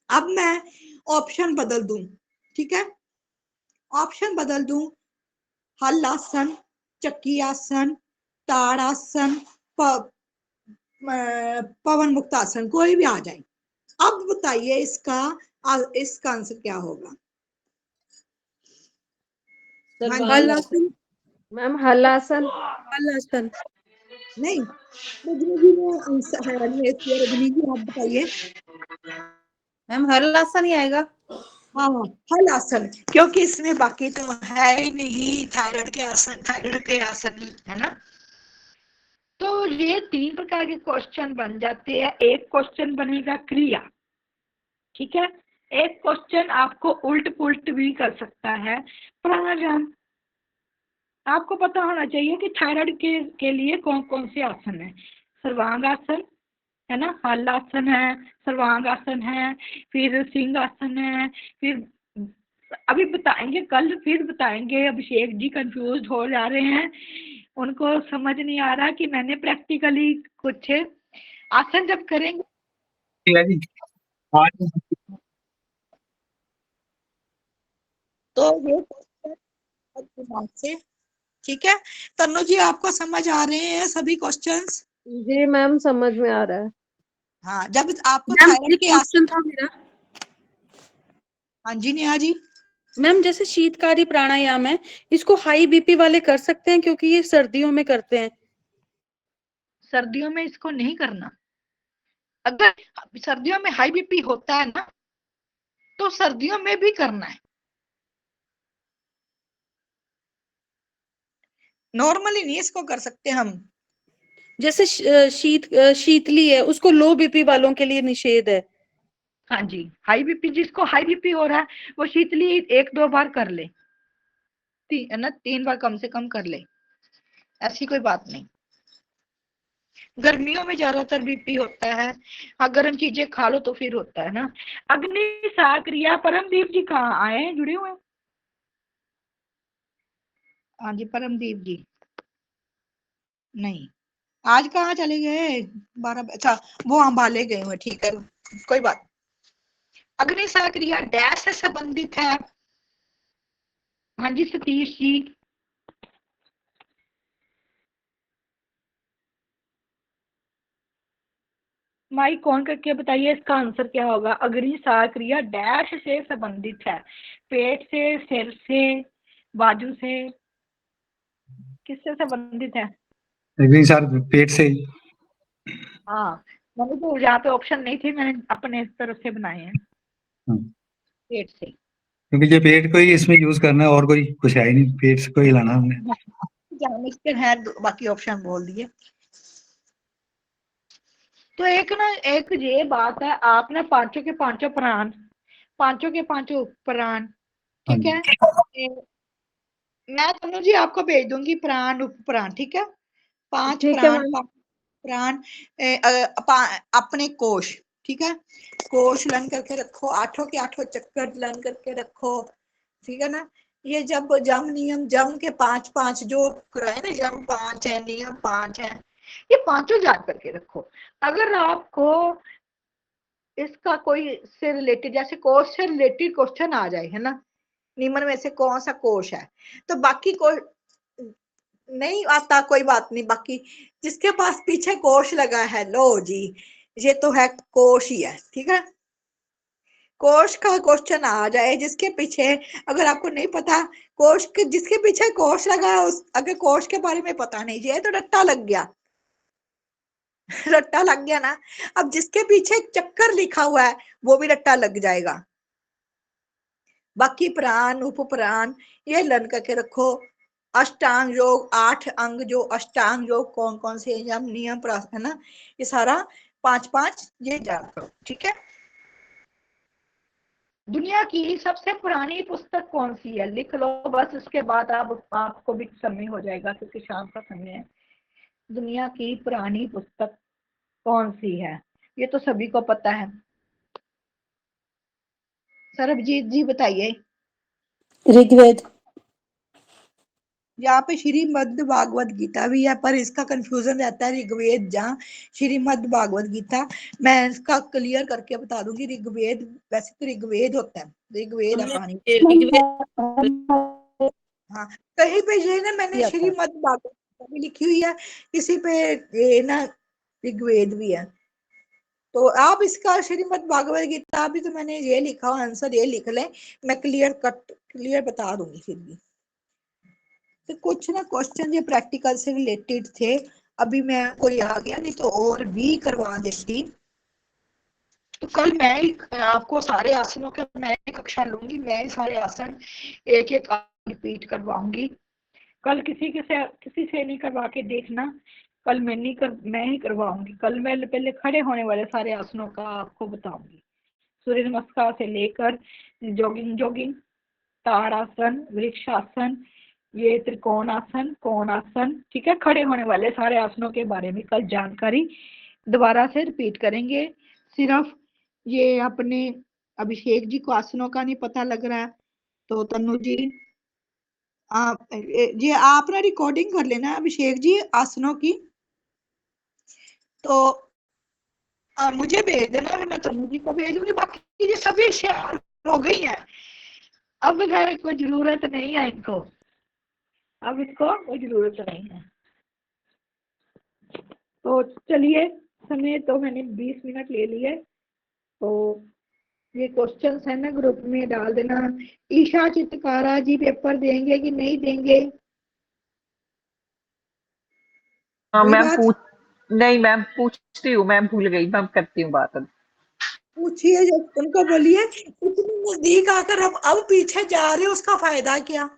अब मैं ऑप्शन बदल दूं, ठीक है, ऑप्शन बदल दूं। हल आसन, चक्की आसन, ताड़ आसन, पवन मुक्त आसन, कोई भी आ जाए। अब बताइए इसका आंसर क्या होगा? हलासन मैम, हलासन। हलासन नहीं, रजनी जी ने आंसर है, रजनी जी आप बताइए। मैम हलासन ही आएगा। हाँ, हल आसन, क्योंकि इसमें बाकी तो है ही नहीं, थायराइड के आसन है ना। तो ये 3 प्रकार के क्वेश्चन बन जाते हैं। एक क्वेश्चन बनेगा क्रिया, ठीक है। एक क्वेश्चन आपको उल्ट पुल्ट भी कर सकता है प्राणायाम। आपको पता होना चाहिए कि थायराइड के लिए कौन कौन से आसन है। सर्वांग आसन है ना, हल आसन है, सर्वांग आसन है, फिर सिंह आसन है, फिर अभी बताएंगे, कल फिर बताएंगे। अभिषेक जी कंफ्यूज हो जा रहे हैं, उनको समझ नहीं आ रहा कि मैंने प्रैक्टिकली कुछ आसन जब करेंगे ठीक है जी। आज तो ये दिमाग से, ठीक है। तन्नू जी आपको समझ आ रहे हैं सभी क्वेश्चंस? जी मैम, समझ में आ रहा है। हाँ, जब आपको मैम थायराइड एक के क्वेश्चन था मेरा। हाँ जी नेहा जी। मैम जैसे शीतकारी प्राणायाम है, इसको हाई बीपी वाले कर सकते हैं क्योंकि ये सर्दियों में करते हैं। सर्दियों में इसको नहीं करना। अगर सर्दियों में हाई बीपी होता है ना, तो सर्दियों में भी करना है, नॉर्मली नहीं इसको कर सकते हम। जैसे शीतली है, उसको लो बीपी वालों के लिए निषेध है। हाँ जी, हाई बीपी, जिसको हाई बीपी हो रहा है वो शीतली 1-2 बार कर ले, है ना, 3 बार कम से कम कर ले, ऐसी कोई बात नहीं। गर्मियों में ज्यादातर बीपी होता है, हाँ गर्म चीजें खा लो तो फिर होता है ना। अग्नि सक्रिया परमदीप जी कहाँ आए हैं, जुड़े हुए हैं? हाँ जी परमदीप जी नहीं, आज कहाँ चले गए? 12, अच्छा वो अंबाले गए हुए, ठीक है कोई बात। अग्नि सक्रिया डैश से संबंधित है। हाँ जी सतीश जी। माइक ऑन करके बताइए इसका आंसर क्या होगा। अग्नि सक्रिया डैश से संबंधित है, पेट से, सिर से, बाजू से, किससे संबंधित है? अग्नि सर पेट से। हाँ, मैंने तो यहाँ पे ऑप्शन नहीं थे, मैंने अपने तरफ से बनाए हैं, पेट से। क्योंकि ये पेट को ही इसमें यूज करना है, और कोई कुछ है ही नहीं, पेट को ही लाना हमने। मिक्सचर है, बाकी ऑप्शन बोल दिए। तो एक ये बात है, आपने पांचों के पांचों प्राण, ठीक है। मैं तनु जी आपको भेज दूंगी प्राण उप प्राण, ठीक है। 5 ठीक है प्राण, मैम। 5 प्राण, अपने कोश, ठीक है। कोश लन करके रखो, 8 के 8 चक्कर लन करके रखो, ठीक है ना। ये जब जम नियम जम के 5-5 जो कराए ना, जम 5 है, नियम 5 है, ये पांचों याद करके रखो। अगर आपको इसका कोई से रिलेटेड, जैसे कोश से रिलेटेड क्वेश्चन आ जाए, है ना, निम्न में से कौन सा कोश है, तो बाकी को नहीं आता कोई बात नहीं, बाकी जिसके पास पीछे कोश लगा है, लो जी ये तो है कोश ही है, ठीक है। कोश का क्वेश्चन आ जाए जिसके पीछे, अगर आपको नहीं पता कोश के, जिसके पीछे कोश लगा है, उस अगर कोश के बारे में पता नहीं ये तो रट्टा लग गया रट्टा लग गया ना। अब जिसके पीछे चक्कर लिखा हुआ है वो भी रट्टा लग जाएगा। बाकी प्राण उप प्राण ये लर्न करके रखो। अष्टांग योग, 8 अंग जो अष्टांग योग कौन कौन से, यम नियम है ना, ये सारा 5-5 ये याद करो, ठीक है। दुनिया की सबसे पुरानी पुस्तक कौन सी है, लिख लो बस, उसके बाद आपको भी समय हो जाएगा क्योंकि शाम का समय है। दुनिया की पुरानी पुस्तक कौन सी है, ये तो सभी को पता है। सरबजीत जी बताइए। ऋग्वेद। यहाँ पे श्रीमद् भागवत गीता भी है, पर इसका कंफ्यूजन रहता है ऋग्वेद जहाँ श्रीमद् भागवत गीता। मैं इसका क्लियर करके बता दूंगी। ऋग्वेद वैसे तो ऋग्वेद होता है, ऋग्वेद है पानी। हाँ, कहीं पे ये ना मैंने श्रीमद् भागवत गीता भी लिखी हुई है, किसी पे ये ना ऋग्वेद भी है। तो आप इसका श्रीमद् भागवत गीता भी, तो मैंने ये लिखा हो, आंसर ये लिख लें, मैं क्लियर बता दूंगी फिर भी। तो कुछ ना क्वेश्चन ये प्रैक्टिकल से रिलेटेड थे, अभी मैं कोई आ गया नहीं तो और भी करवा देती। तो कल मैं ही आपको सारे आसनों के मैं कक्षा लूंगी, मैं ही सारे आसन एक एक रिपीट करवाऊंगी। कल किसी से नहीं करवा के देखना, कल मैं ही करवाऊंगी। कल मैं पहले खड़े होने वाले सारे आसनों का आपको बताऊंगी, सूर्य नमस्कार से लेकर जॉगिंग, ताड़ासन, वृक्षासन, ये त्रिकोणासन, कोणासन, ठीक है। खड़े होने वाले सारे आसनों के बारे में कल जानकारी दोबारा से रिपीट करेंगे। सिर्फ ये अपने अभिषेक जी को आसनों का नहीं पता लग रहा है तो तनु जी आप ना रिकॉर्डिंग कर लेना अभिषेक जी आसनों की, तो मुझे भेज देना, मैं तनु जी को भेज दूंगी। बाकी ये सभी शेयर हो गई है, अब कोई जरूरत नहीं है इनको, अब इसको कोई जरूरत नहीं है। तो चलिए, समय तो मैंने 20 मिनट ले लिए, तो ये क्वेश्चंस है ना ग्रुप में डाल देना। ईशा चित्रकारा जी पेपर देंगे कि नहीं देंगे? नहीं मैम पूछती हूँ, मैं भूल गई, मैं करती हूँ बात। पूछिए, जो उनको बोलिए इतनी नजदीक आकर अब पीछे जा रहे हो, उसका फायदा क्या?